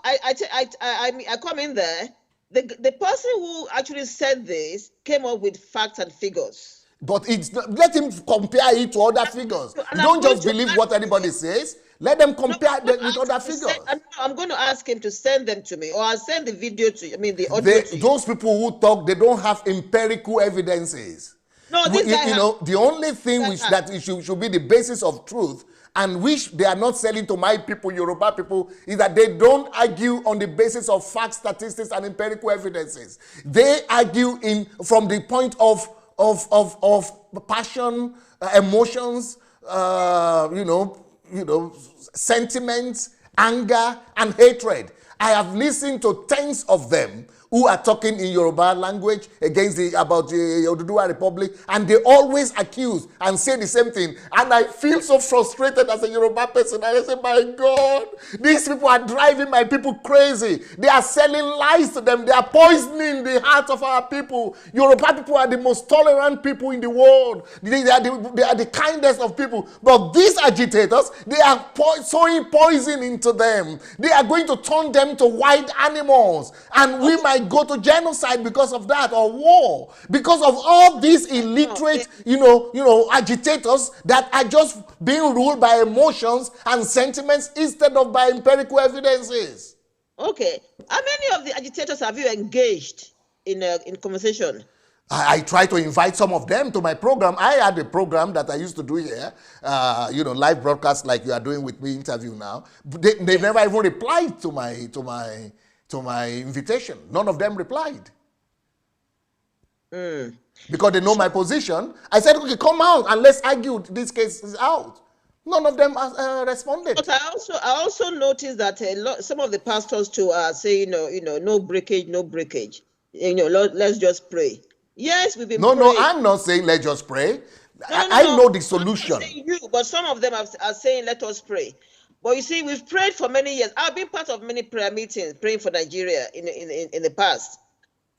I come in there. The person who actually said this came up with facts and figures. But let him compare it to other figures. You don't just believe what anybody says. Let them compare with other figures. I'm going to ask him to send them to me, or I'll send the video to you. The audio to you. Those people who talk, they don't have empirical evidences. No, the only thing that should be the basis of truth, and which they are not selling to my people, Yoruba people, is that they don't argue on the basis of facts, statistics, and empirical evidences. They argue from the point of passion, emotions, sentiments, anger, and hatred. I have listened to tens of them who are talking in Yoruba language about the Oduduwa Republic, and they always accuse and say the same thing. And I feel so frustrated as a Yoruba person. I say, my God, these people are driving my people crazy. They are selling lies to them. They are poisoning the hearts of our people. Yoruba people are the most tolerant people in the world. They are the kindest of people. But these agitators, they are sowing poison into them. They are going to turn them to wild animals. And we might go to genocide because of that, or war, because of all these illiterate agitators that are just being ruled by emotions and sentiments instead of by empirical evidences. Okay, how many of the agitators have you engaged in conversation? I try to invite some of them to my program. I had a program that I used to do here, live broadcast like you are doing with me, interview now. They never even replied to my invitation. None of them replied. Because they know my position. I said, okay, come out and let's argue this case is out. None of them responded. But I also noticed that some of the pastors too are saying, no breakage, no breakage. Let's just pray. Yes, we've been No, praying. I'm not saying let's just pray. I No. know the I'm not solution. saying you, but some of them are saying, let us pray. But you see, we've prayed for many years. I've been part of many prayer meetings praying for Nigeria in the past.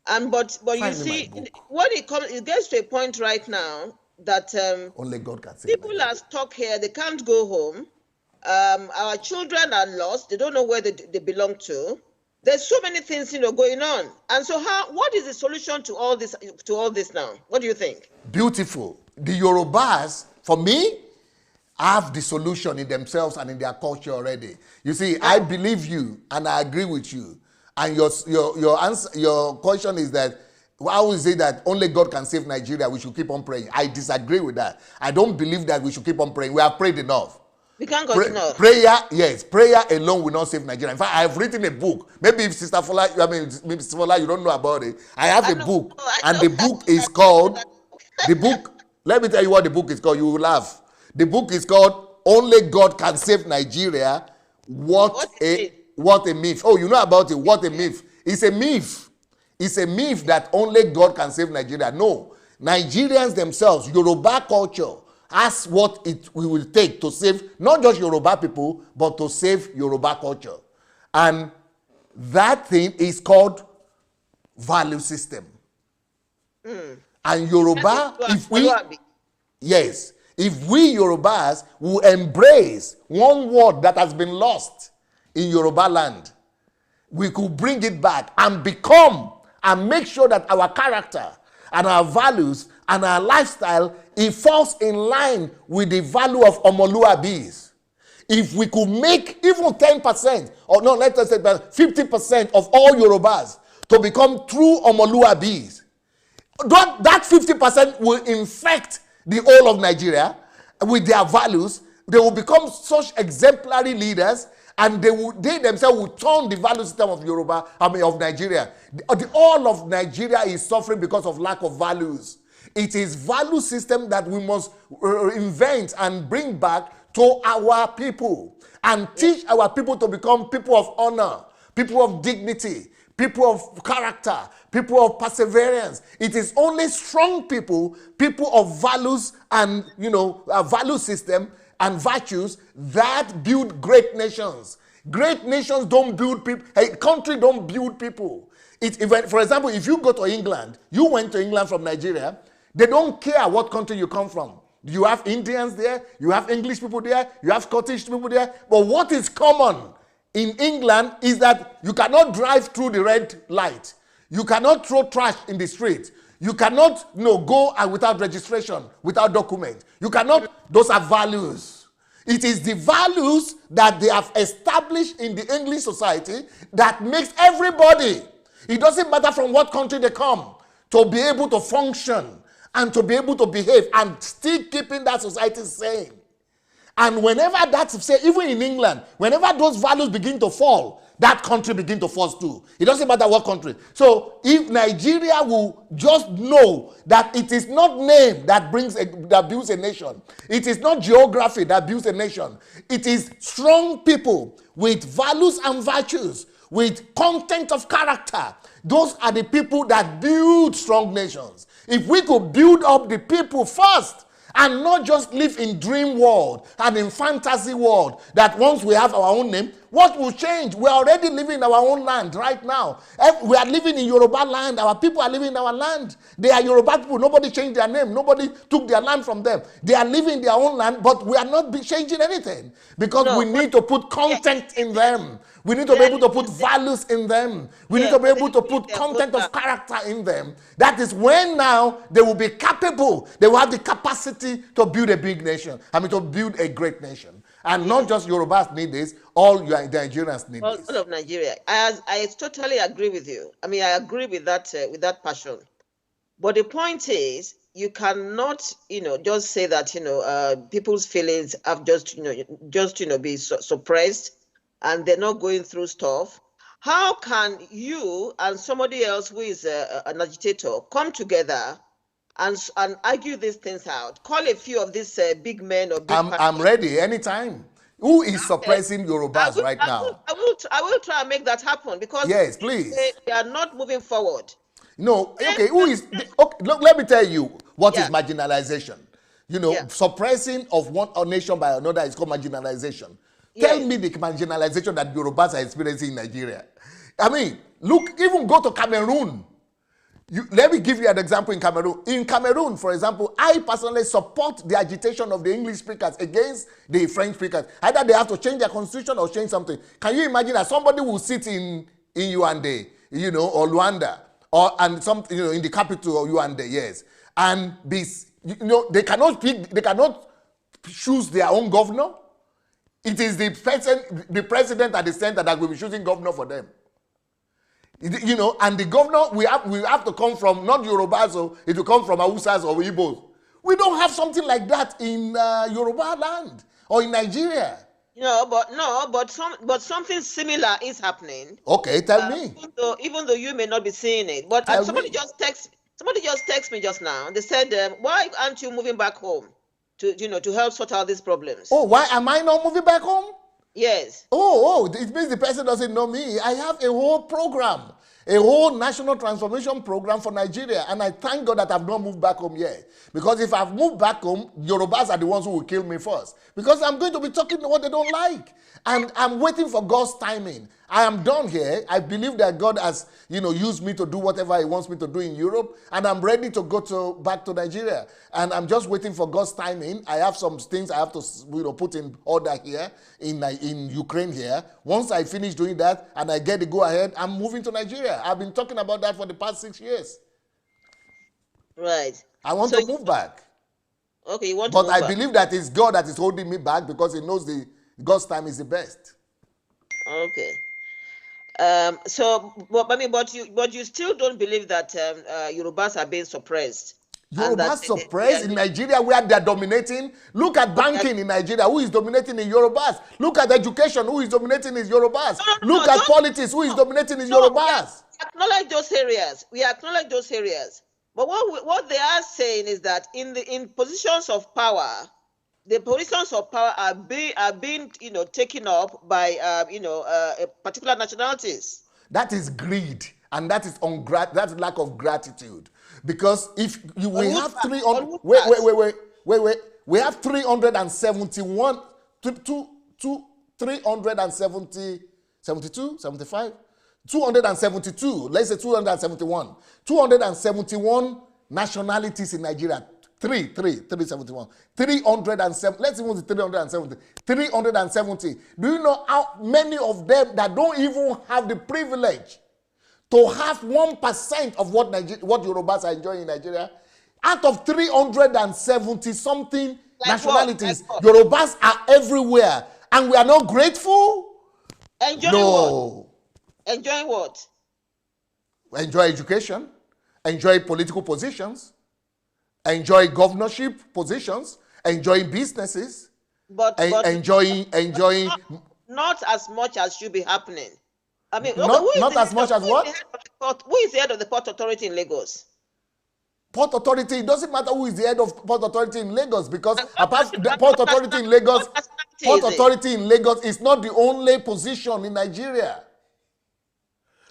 But you see, when it gets to a point right now that Only God can save people Nigeria. are stuck here. They can't go home. Our children are lost. They don't know where they belong to. There's so many things, going on. And so what is the solution to all this now? What do you think? Beautiful. The Yorubas, for me, have the solution in themselves and in their culture already. You see, I believe you and I agree with you. And your answer, your question is that how is it that only God can save Nigeria? We should keep on praying. I disagree with that. I don't believe that we should keep on praying. We have prayed enough. We can't continue. Prayer, yes, prayer alone will not save Nigeria. In fact, I've written a book. Maybe if Sister Fola, maybe Sister Fola, you don't know about it. I have a book, and the book is called the book. Let me tell you what the book is called. You will laugh. The book is called "Only God Can Save Nigeria." What a myth! Oh, you know about it? What a myth! It's a myth. It's a myth that only God can save Nigeria. No, Nigerians themselves, Yoruba culture, has what it will take to save not just Yoruba people, but to save Yoruba culture. And that thing is called value system. And Yoruba, if we Yorubas will embrace one word that has been lost in Yoruba land, we could bring it back and become and make sure that our character and our values and our lifestyle, it falls in line with the value of Omoluabis. If we could make even 10%, or no, let us say 50% of all Yorubas to become true Omoluabis, that 50% will infect the whole of Nigeria with their values. They will become such exemplary leaders, and they themselves will turn the value system of of Nigeria. All of Nigeria is suffering because of lack of values. It is value system that we must invent and bring back to our people and teach our people to become people of honor, people of dignity, people of character, people of perseverance. It is only strong people, people of values and a value system and virtues that build great nations. Great nations don't build people. A country don't build people. For example, if you go to England, you went to England from Nigeria, they don't care what country you come from. You have Indians there, you have English people there, you have Scottish people there. But what is common in England is that you cannot drive through the red light. You cannot throw trash in the street. You cannot go without registration, without document. You cannot. Those are values. It is the values that they have established in the English society that makes everybody, it doesn't matter from what country they come, to be able to function and to be able to behave and still keeping that society sane. And whenever that's say, even in England, whenever those values begin to fall, that country begin to fall too. It doesn't matter what country. So if Nigeria will just know that it is not name that builds a nation. It is not geography that builds a nation. It is strong people with values and virtues, with content of character. Those are the people that build strong nations. If we could build up the people first, and not just live in dream world and in fantasy world that once we have our own name, what will change? We are already living in our own land right now. We are living in Yoruba land. Our people are living in our land. They are Yoruba people. Nobody changed their name. Nobody took their land from them. They are living their own land, but we are not changing anything because we need to put content in them. We need to be able to put values in them. We need to be able to put content of character in them. That is when now they will be capable. They will have the capacity to build a big nation. To build a great nation. And not just Yorubas need this, all Nigerians need this. All of Nigeria. I totally agree with you. I agree with that passion. But the point is, you cannot, just say that, people's feelings have just be suppressed and they're not going through stuff. How can you and somebody else who is an agitator come together and argue these things out. Call a few of these big men or big I'm ready anytime. Who is suppressing Yorubas right now? I will try and make that happen, because Yes, please. they are not moving forward. No, okay, who is, okay, look, let me tell you what is Yeah. marginalization. You know, Yeah. suppressing of one nation by another is called marginalization. Yes. Tell me the marginalization that Yorubas are experiencing in Nigeria. I mean, look, even go to Cameroon. Let me give you an example in Cameroon. In Cameroon, for example, I personally support the agitation of the English speakers against the French speakers. Either they have to change their constitution or change something. Can you imagine that somebody will sit in Yaoundé, you know, or Luanda, and something, you know, in the capital of Yaoundé, yes, and be, you know, they cannot choose their own governor. It is the president at the center that will be choosing governor for them. You know, and the governor we have to come from not Yorubas, so it will come from Hausas or Igbos. We don't have something like that in Yoruba land or in Nigeria. But something similar is happening. Okay, tell me. Even though you may not be seeing it, but somebody just texted me just now. They said, "Why aren't you moving back home to help sort out these problems?" Oh, why am I not moving back home? Yes. Oh, it means the person doesn't know me. I have a whole program, a whole national transformation program for Nigeria, and I thank God that I've not moved back home yet. Because if I've moved back home, Yorubas are the ones who will kill me first. Because I'm going to be talking what they don't like. And I'm waiting for God's timing. I am done here. I believe that God has, you know, used me to do whatever He wants me to do in Europe, and I'm ready to go back to Nigeria. And I'm just waiting for God's timing. I have some things I have to, you know, put in order here in Ukraine here. Once I finish doing that and I get the go ahead, I'm moving to Nigeria. I've been talking about that for the past 6 years. Right. I want to move back. Okay, you want to move back. But I back. believe that it's God that is holding me back because He knows God's time is the best. Okay. But you still don't believe that Yorubas are being suppressed. Yorubas suppressed in Nigeria where they are dominating. Look at banking in Nigeria. Who is dominating in Yorubas? Look at education. Who is dominating in Yorubas? Look at politics. Who is dominating in Yorubas? We acknowledge those areas. We acknowledge those areas. But what they are saying is that in positions of power, the positions of power are being taken up by particular nationalities. That is greed, and that is that's lack of gratitude. Because if we have 300, wait, we have 371, 272, let's say 271 nationalities in Nigeria. 371. 307. Let's even 370. 370. Do you know how many of them that don't even have the privilege to have 1% of what Yorubas are enjoying in Nigeria? Out of 370 something nationalities, Yorubas are everywhere, and we are not grateful. Enjoying what? Enjoying what? Enjoy education, enjoy political positions, enjoy governorship positions, enjoying businesses, but enjoying not as much as should be happening. I mean, not as much as what? Who is the head of the Port Authority in Lagos? Port Authority, it doesn't matter who is the head of Port Authority in Lagos, because apart from the Port Authority in Lagos, Port Authority in Lagos is not the only position in Nigeria.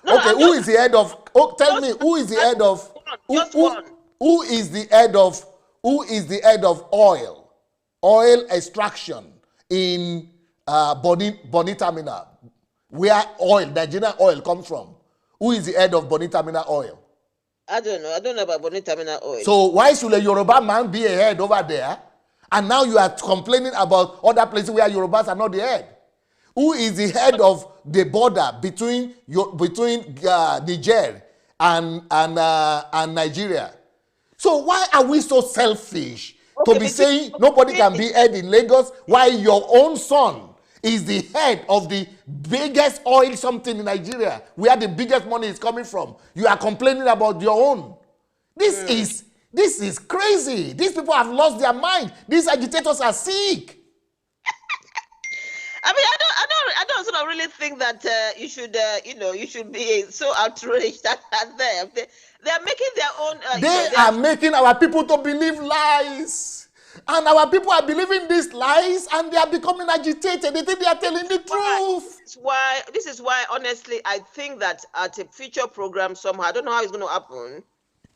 Okay, who is the head of? Oh, tell me, who is the head of? Who is the head of oil extraction in Bonny Terminal, where Nigerian oil comes from? Who is the head of Bonny Terminal oil? I don't know. I don't know about Bonny Terminal oil. So why should a Yoruba man be a head over there? And now you are complaining about other places where Yorubas are not the head. Who is the head of the border between Niger and Nigeria? So why are we so selfish to be saying nobody can be head in Lagos while your own son is the head of the biggest oil something in Nigeria, where the biggest money is coming from? You are complaining about your own. This is crazy. These people have lost their mind. These agitators are sick. I mean, I don't. don't really think that you should, you should be so outraged at them. They're making their own. They are making our people to believe lies. And our people are believing these lies and they are becoming agitated. They think they are telling the truth. This is why, honestly, I think that at a future program somehow, I don't know how it's going to happen,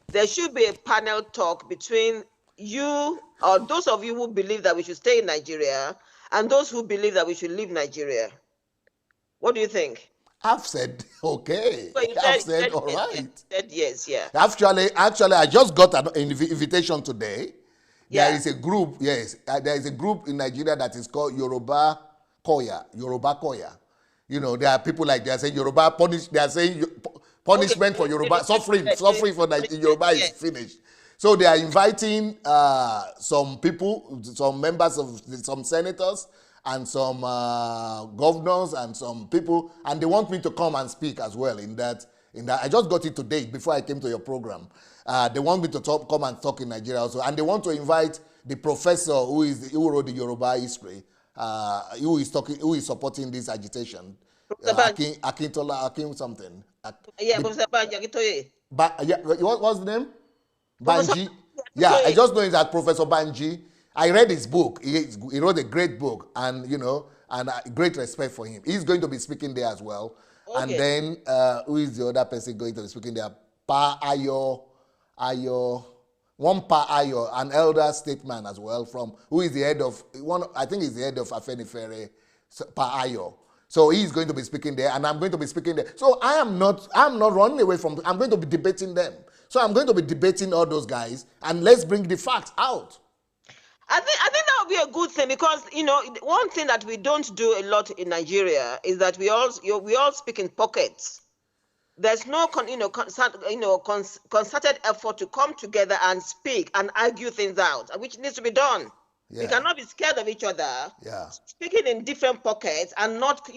there should be a panel talk between you or those of you who believe that we should stay in Nigeria and those who believe that we should leave Nigeria. What do you think? I've said, okay. Well, I've said, all right. You said yes, yeah. Actually, I just got an invitation today. Yeah. There is a group, there is a group in Nigeria that is called Yoruba Koya. You know, there are people like, they are saying Yoruba punish, they are saying punishment for Yoruba, suffering for Yoruba is finished. So they are inviting some people, some members of some senators and some governors and some people, and they want me to come and speak as well in that. I just got it today before I came to your program. They want me to come and talk in Nigeria also, and they want to invite the professor who wrote the Yoruba history, who is supporting this agitation. Akin something. Professor Banji. What's the name? Banji. Yeah, I just know it's that Professor Banji. I read his book. He wrote a great book, and great respect for him. He's going to be speaking there as well. Okay. And then who is the other person going to be speaking there? Pa Ayo, an elder statesman as well, who is the head of I think he's the head of Afenifere, Pa Ayo. So he's going to be speaking there, and I'm going to be speaking there. So I'm not running away from. I'm going to be debating them. So I'm going to be debating all those guys, and let's bring the facts out. I think that would be a good thing, because one thing that we don't do a lot in Nigeria is that we all speak in pockets. There's no concerted effort to come together and speak and argue things out, which needs to be done. Yeah. We cannot be scared of each other. Yeah. Speaking in different pockets and not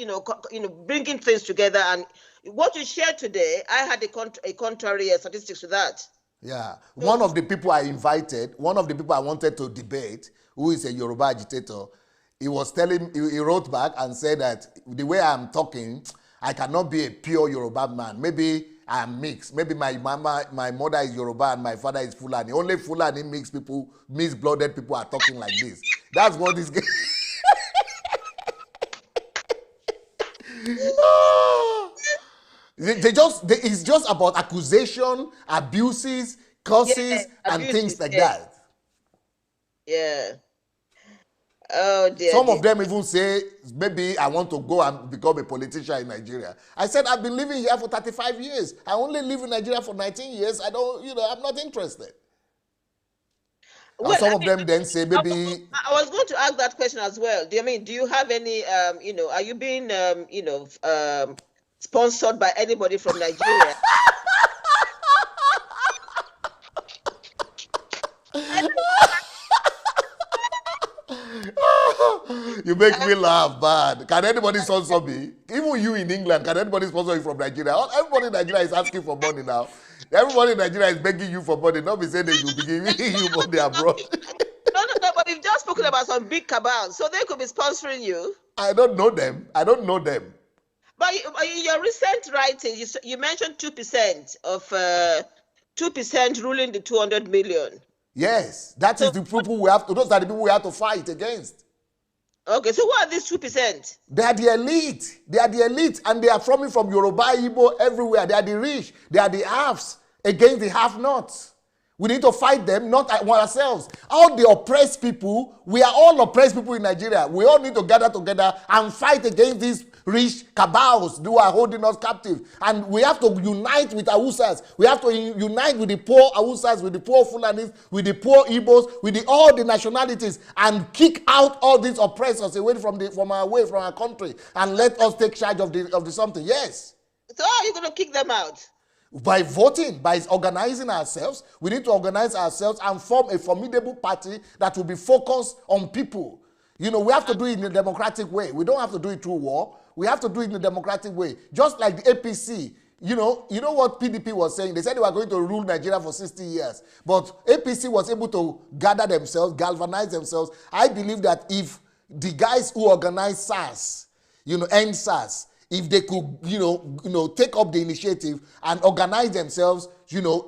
bringing things together. And what you shared today, I had a contrary statistics to that. Yeah. One of the people I wanted to debate, who is a Yoruba agitator, he wrote back and said that the way I'm talking, I cannot be a pure Yoruba man. Maybe I am mixed. Maybe my mother is Yoruba and my father is Fulani. Only Fulani mixed-blooded people are talking like this. That's what this guy... It's just about accusation, abuses, curses, and things like that. Yeah. Oh dear. Some of them even say, maybe I want to go and become a politician in Nigeria. I said, I've been living here for 35 years. I only live in Nigeria for 19 years. I'm not interested. Well, some of them then say, maybe... I was going to ask that question as well. Do you have any, are you being, sponsored by anybody from Nigeria? You make me laugh bad. Can anybody sponsor me? Even you in England, can anybody sponsor you from Nigeria? Everybody in Nigeria is asking for money now. Everybody in Nigeria is begging you for money. Not be saying they will be giving you money abroad. No, but we've just spoken about some big cabals, so they could be sponsoring you. I don't know them. But in your recent writing, you mentioned 2% of 2% ruling the 200 million. Yes, those are the people we have to fight against. Okay, so what are these 2%? They are the elite, and they are from Yoruba, Igbo, everywhere. They are the rich. They are the halves against the have-nots. We need to fight them, not ourselves. All the oppressed people, we are all oppressed people in Nigeria. We all need to gather together and fight against these rich cabals who are holding us captive. And we have to unite with Hausas. We have to unite with the poor Hausas, with the poor Fulanis, with the poor Igbos, with all the nationalities, and kick out all these oppressors away from our country, and let us take charge of the something. Yes. So how are you going to kick them out? By voting, by organizing ourselves. We need to organize ourselves and form a formidable party that will be focused on people. We have to do it in a democratic way. We don't have to do it through war. We have to do it in a democratic way. Just like the APC. You know what PDP was saying? They said they were going to rule Nigeria for 60 years. But APC was able to gather themselves, galvanize themselves. I believe that if the guys who organized SARS, End SARS, if they could, take up the initiative and organize themselves,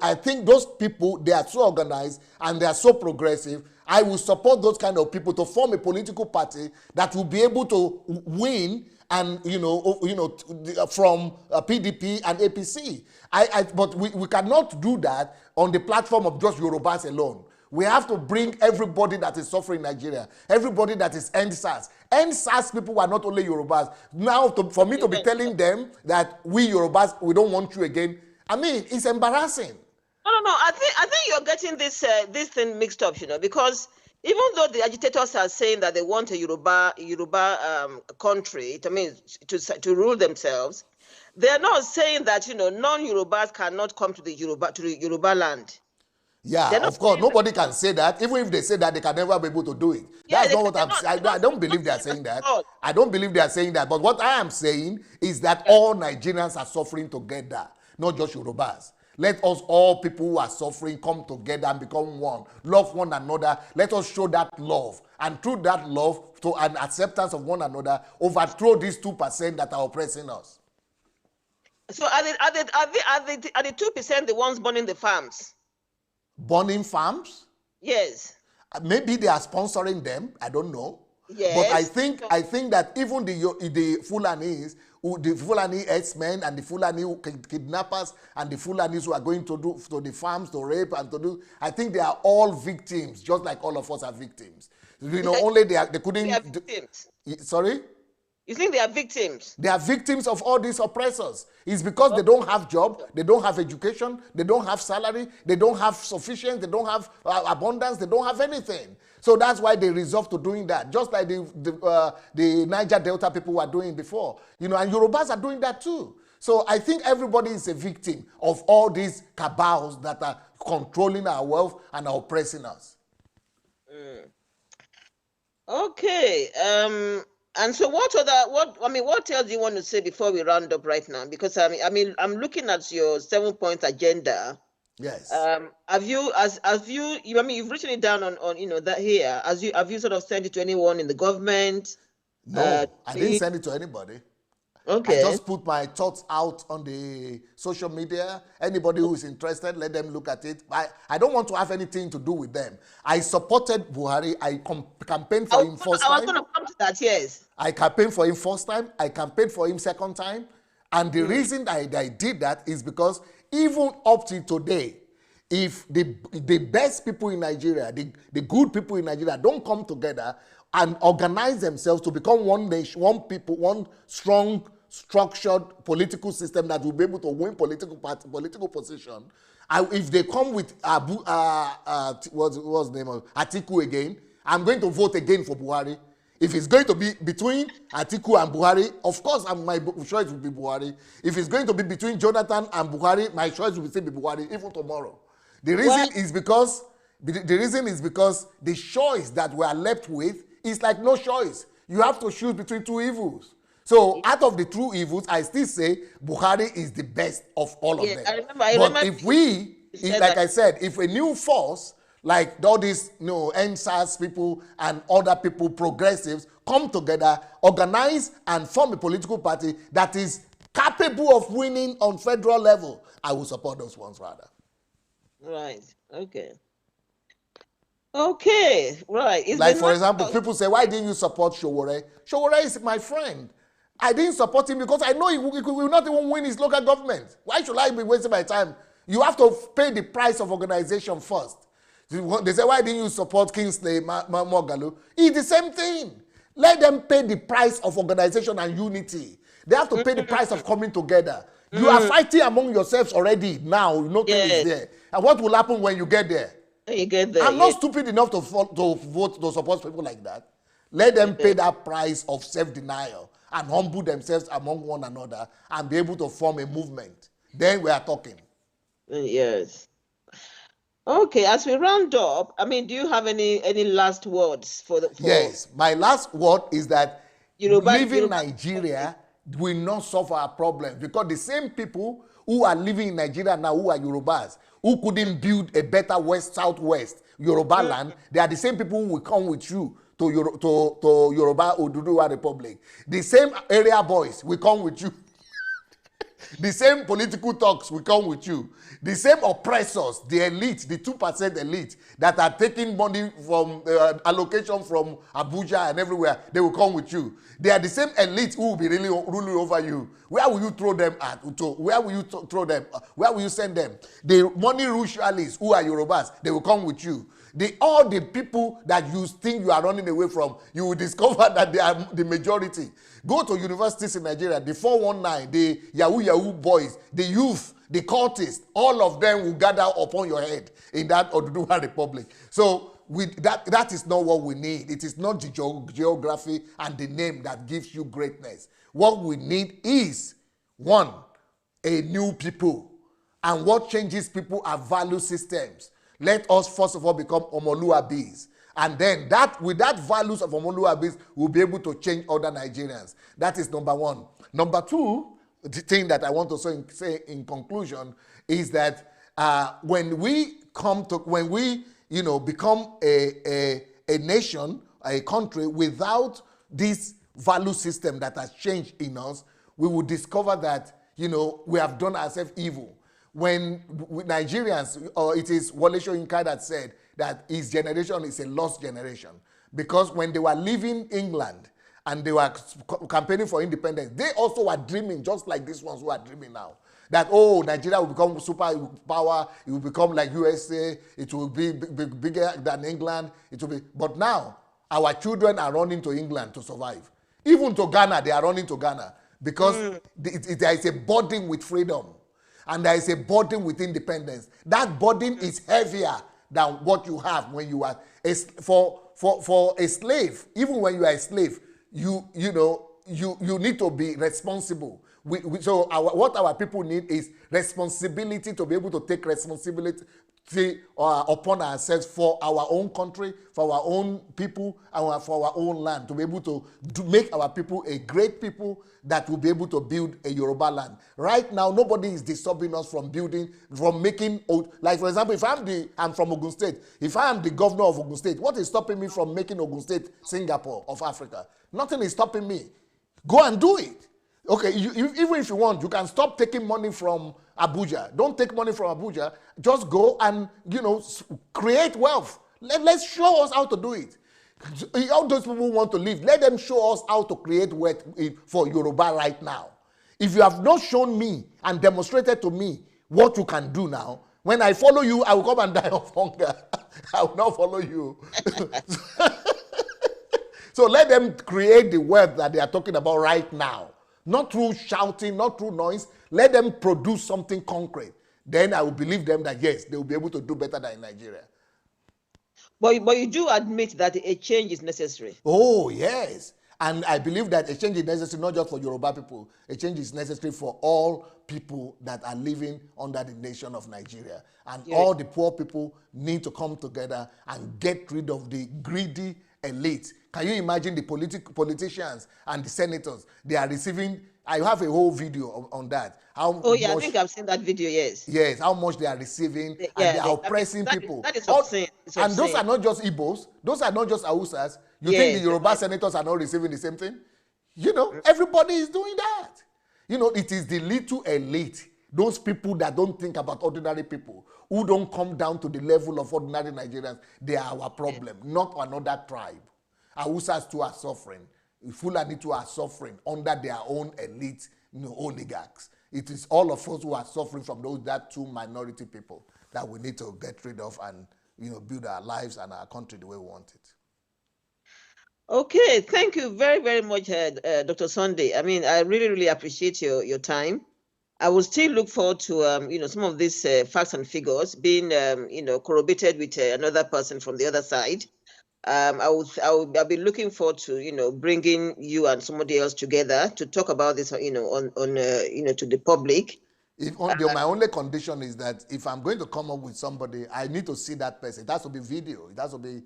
I think those people, they are so organized and they are so progressive. I will support those kind of people to form a political party that will be able to win and from PDP and APC. But we cannot do that on the platform of just Yorubas alone. We have to bring everybody that is suffering in Nigeria, everybody that is End SARS. End SARS people are not only Yorubas. Now, for me to be telling them that we Yorubas, we don't want you again, I mean, it's embarrassing. No. I think you're getting this thing mixed up, because even though the agitators are saying that they want a Yoruba country, to rule themselves, they're not saying that non-Yorubas cannot come to the Yoruba land. Yeah, of course, nobody can say that. Even if they say that, they can never be able to do it. Yeah, that's not what I'm saying. I don't believe they are saying that. I don't believe they are saying that. But what I am saying is that all Nigerians are suffering together, not just Yorubas. Let us, all people who are suffering, come together and become one. Love one another. Let us show that love. And through that love and acceptance of one another, overthrow these 2% that are oppressing us. So are the 2% the ones burning the farms? Burning farms? Yes. Maybe they are sponsoring them. I don't know. Yes. But I think that even the Fulanis, the Fulani herdsmen and the Fulani kidnappers and the Fulanis who are going to the farms to rape and to do, I think they are all victims, just like all of us are victims. Only they couldn't. They are victims. Sorry? You think they are victims? They are victims of all these oppressors. It's because they don't have job, they don't have education, they don't have salary, they don't have sufficient, they don't have abundance, they don't have anything. So that's why they resolve to doing that, just like the Niger Delta people were doing before. And Yorubas are doing that too. So I think everybody is a victim of all these cabals that are controlling our wealth and are oppressing us. Okay. And so what else do you want to say before we round up right now? Because I'm looking at your 7-point agenda. Yes. You've written it down on that here. Have you sort of sent it to anyone in the government? No, I didn't send it to anybody. Okay. I just put my thoughts out on the social media. Anybody who is interested, let them look at it. I don't want to have anything to do with them. I supported Buhari. I campaigned for him first time. I was going to come to that, yes. I campaigned for him first time. I campaigned for him second time. And the reason I did that is because even up to today, if the best people in Nigeria, the good people in Nigeria don't come together and organize themselves to become one nation, one people, one strong, structured political system that will be able to win political position. If they come with what's the name of Atiku again, I'm going to vote again for Buhari. If it's going to be between Atiku and Buhari, of course my choice will be Buhari. If it's going to be between Jonathan and Buhari, my choice will still be Buhari, even tomorrow. The reason is because the choice that we are left with is like no choice. You have to choose between two evils. So out of the two evils, I still say Buhari is the best of all of them. But if I said, if a new force like all these End SARS people and other people, progressives, come together, organize and form a political party that is capable of winning on federal level, I will support those ones rather. Right. Okay. Okay. Right. Like, for example, people say, why didn't you support Sowore? Sowore is my friend. I didn't support him because I know he will not even win his local government. Why should I be wasting my time? You have to pay the price of organization first. They say, why didn't you support Kingsley Moghalu? It's the same thing. Let them pay the price of organization and unity. They have to pay the price of coming together. You are fighting among yourselves already now. Nothing is there. And what will happen when you get there? You get there. I'm not stupid enough to vote to support people like that. Let them pay that price of self-denial and humble themselves among one another and be able to form a movement. Then we are talking. Yes. Okay, as we round up, do you have any last words for? Yes, my last word is that living in Nigeria will not solve our problems, because the same people who are living in Nigeria now, who are Yorubas, who couldn't build a better southwest Yoruba land, they are the same people who will come with you to Yoruba Oduduwa Republic. The same area boys will come with you. The same political talks will come with you. The same oppressors, the elite, the 2% elite that are taking money from allocation from Abuja and everywhere, they will come with you. They are the same elite who will be really ruling over you. Where will you throw them at? Where will you throw them? Where will you send them? The money ritualists who are Yorubas, they will come with you. All the people that you think you are running away from, you will discover that they are the majority. Go to universities in Nigeria, the 419, the Yahoo boys, the youth, the cultists, all of them will gather upon your head in that Oduduwa Republic. So that is not what we need. It is not the geography and the name that gives you greatness. What we need is, one, a new people. And what changes people are value systems. Let us first of all become Omoluabis. And then with that values of Omoluabis, we'll be able to change other Nigerians. That is number one. Number two, the thing that I want to say in conclusion is that when we become a nation, a country without this value system that has changed in us, we will discover that we have done ourselves evil. When Nigerians, or it is Wole Soyinka that said that his generation is a lost generation, because when they were leaving England and they were campaigning for independence, they also were dreaming just like these ones who are dreaming now. That, Nigeria will become superpower, it will become like USA, it will be bigger than England, it will be. But now, our children are running to England to survive. Even to Ghana, they are running to Ghana because there is a burden with freedom. And there is a burden with independence. That burden is heavier than what you have when you are for a slave. Even when you are a slave, you need to be responsible. What our people need is responsibility, to be able to take responsibility upon ourselves for our own country, for our own people, and for our own land, to be able to make our people a great people that will be able to build a Yoruba land. Right now, nobody is disturbing us from making, like for example, if I'm from Ogun State, if I am the governor of Ogun State, what is stopping me from making Ogun State Singapore of Africa? Nothing is stopping me. Go and do it. Okay, even if you want, you can stop taking money from Abuja. Don't take money from Abuja. Just go and, create wealth. Let's show us how to do it. All those people who want to live, let them show us how to create wealth for Yoruba right now. If you have not shown me and demonstrated to me what you can do now, when I follow you, I will come and die of hunger. I will not follow you. So let them create the wealth that they are talking about right now. Not through shouting, not through noise. Let them produce something concrete. Then I will believe them that, yes, they will be able to do better than in Nigeria. But you do admit that a change is necessary. Oh, yes. And I believe that a change is necessary not just for Yoruba people. A change is necessary for all people that are living under the nation of Nigeria. And all the poor people need to come together and get rid of the greedy elite. Can you imagine the politicians and the senators? They are receiving, I have a whole video on that. I think I've seen that video, yes. Yes, how much they are receiving, and they are oppressing people. That is obscene. And those are not just Igbos, those are not just Hausas. You think the Yoruba senators are not receiving the same thing? Everybody is doing that. It is the little elite, those people that don't think about ordinary people, who don't come down to the level of ordinary Nigerians. They are our problem, not another tribe. Hausas too are suffering. Fulani too are suffering under their own elite, oligarchs. It is all of us who are suffering from that two minority people that we need to get rid of and build our lives and our country the way we want it. Okay, thank you very, very much, Dr. Sunday. I mean, I really, really appreciate your time. I will still look forward to some of these facts and figures being corroborated with another person from the other side. I'll be looking forward to bringing you and somebody else together to talk about this on to the public. My only condition is that if I'm going to come up with somebody, I need to see that person. It has to be video. It has to be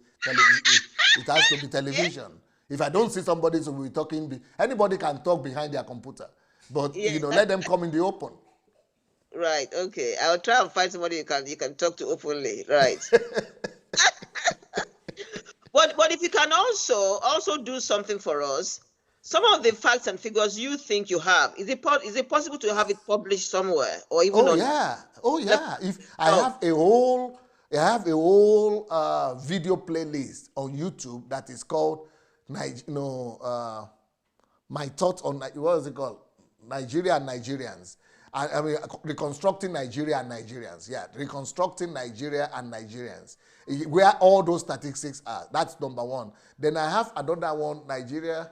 it has to be television. If I don't see somebody, so we're talking. Anybody can talk behind their computer, but let them come in the open. Right. Okay. I'll try and find somebody you can talk to openly. Right. But if you can also do something for us. Some of the facts and figures you think you have, is it possible to have it published somewhere, or even Oh on? yeah, oh yeah. If I Oh, have a whole, video playlist on YouTube that is called, my thoughts on what is it called? Nigeria and Nigerians. I mean, reconstructing Nigeria and Nigerians. Yeah, reconstructing Nigeria and Nigerians. Where all those statistics are. That's number one. Then I have another one, Nigeria.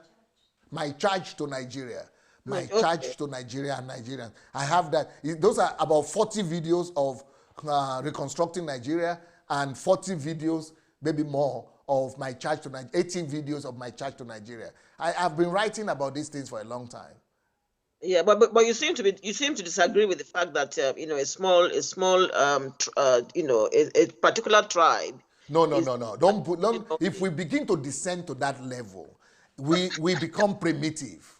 My charge to Nigeria. My charge to Nigeria and Nigerians. I have that. Those are about 40 videos of reconstructing Nigeria and 40 videos, maybe more, of my charge to Nigeria. 18 videos of my charge to Nigeria. I've been writing about these things for a long time. Yeah, but you seem to disagree with the fact that a small a particular tribe. No. Don't. If we begin to descend to that level, we become primitive.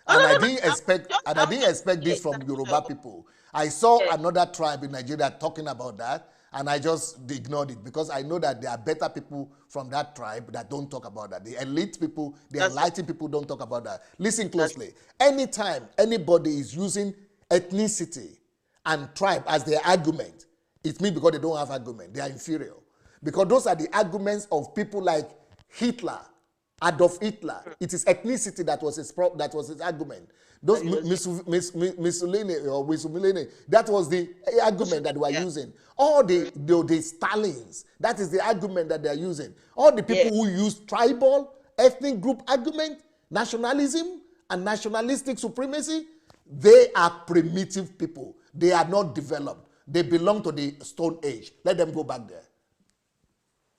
Oh, And no, I no, no. didn't expect this from Yoruba people. I saw another tribe in Nigeria talking about that, and I just ignored it because I know that there are better people from that tribe that don't talk about that. The elite people, the enlightened people don't talk about that. Listen closely. Anytime anybody is using ethnicity and tribe as their argument, it means because they don't have argument. They are inferior. Because those are the arguments of people like Hitler, Adolf Hitler. It is ethnicity that was his argument. Those Mussolini, that was the argument that they were using. All the Stalins, that is the argument that they are using. All the people who use tribal, ethnic group argument, nationalism, and nationalistic supremacy, they are primitive people. They are not developed. They belong to the Stone Age. Let them go back there.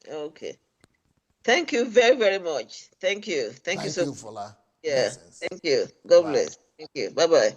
Okay. Thank you very, very much. Thank you. Thank you so much. Fola. Yeah. Blessings. Thank you. God Bye. bless. Thank you. Bye-bye.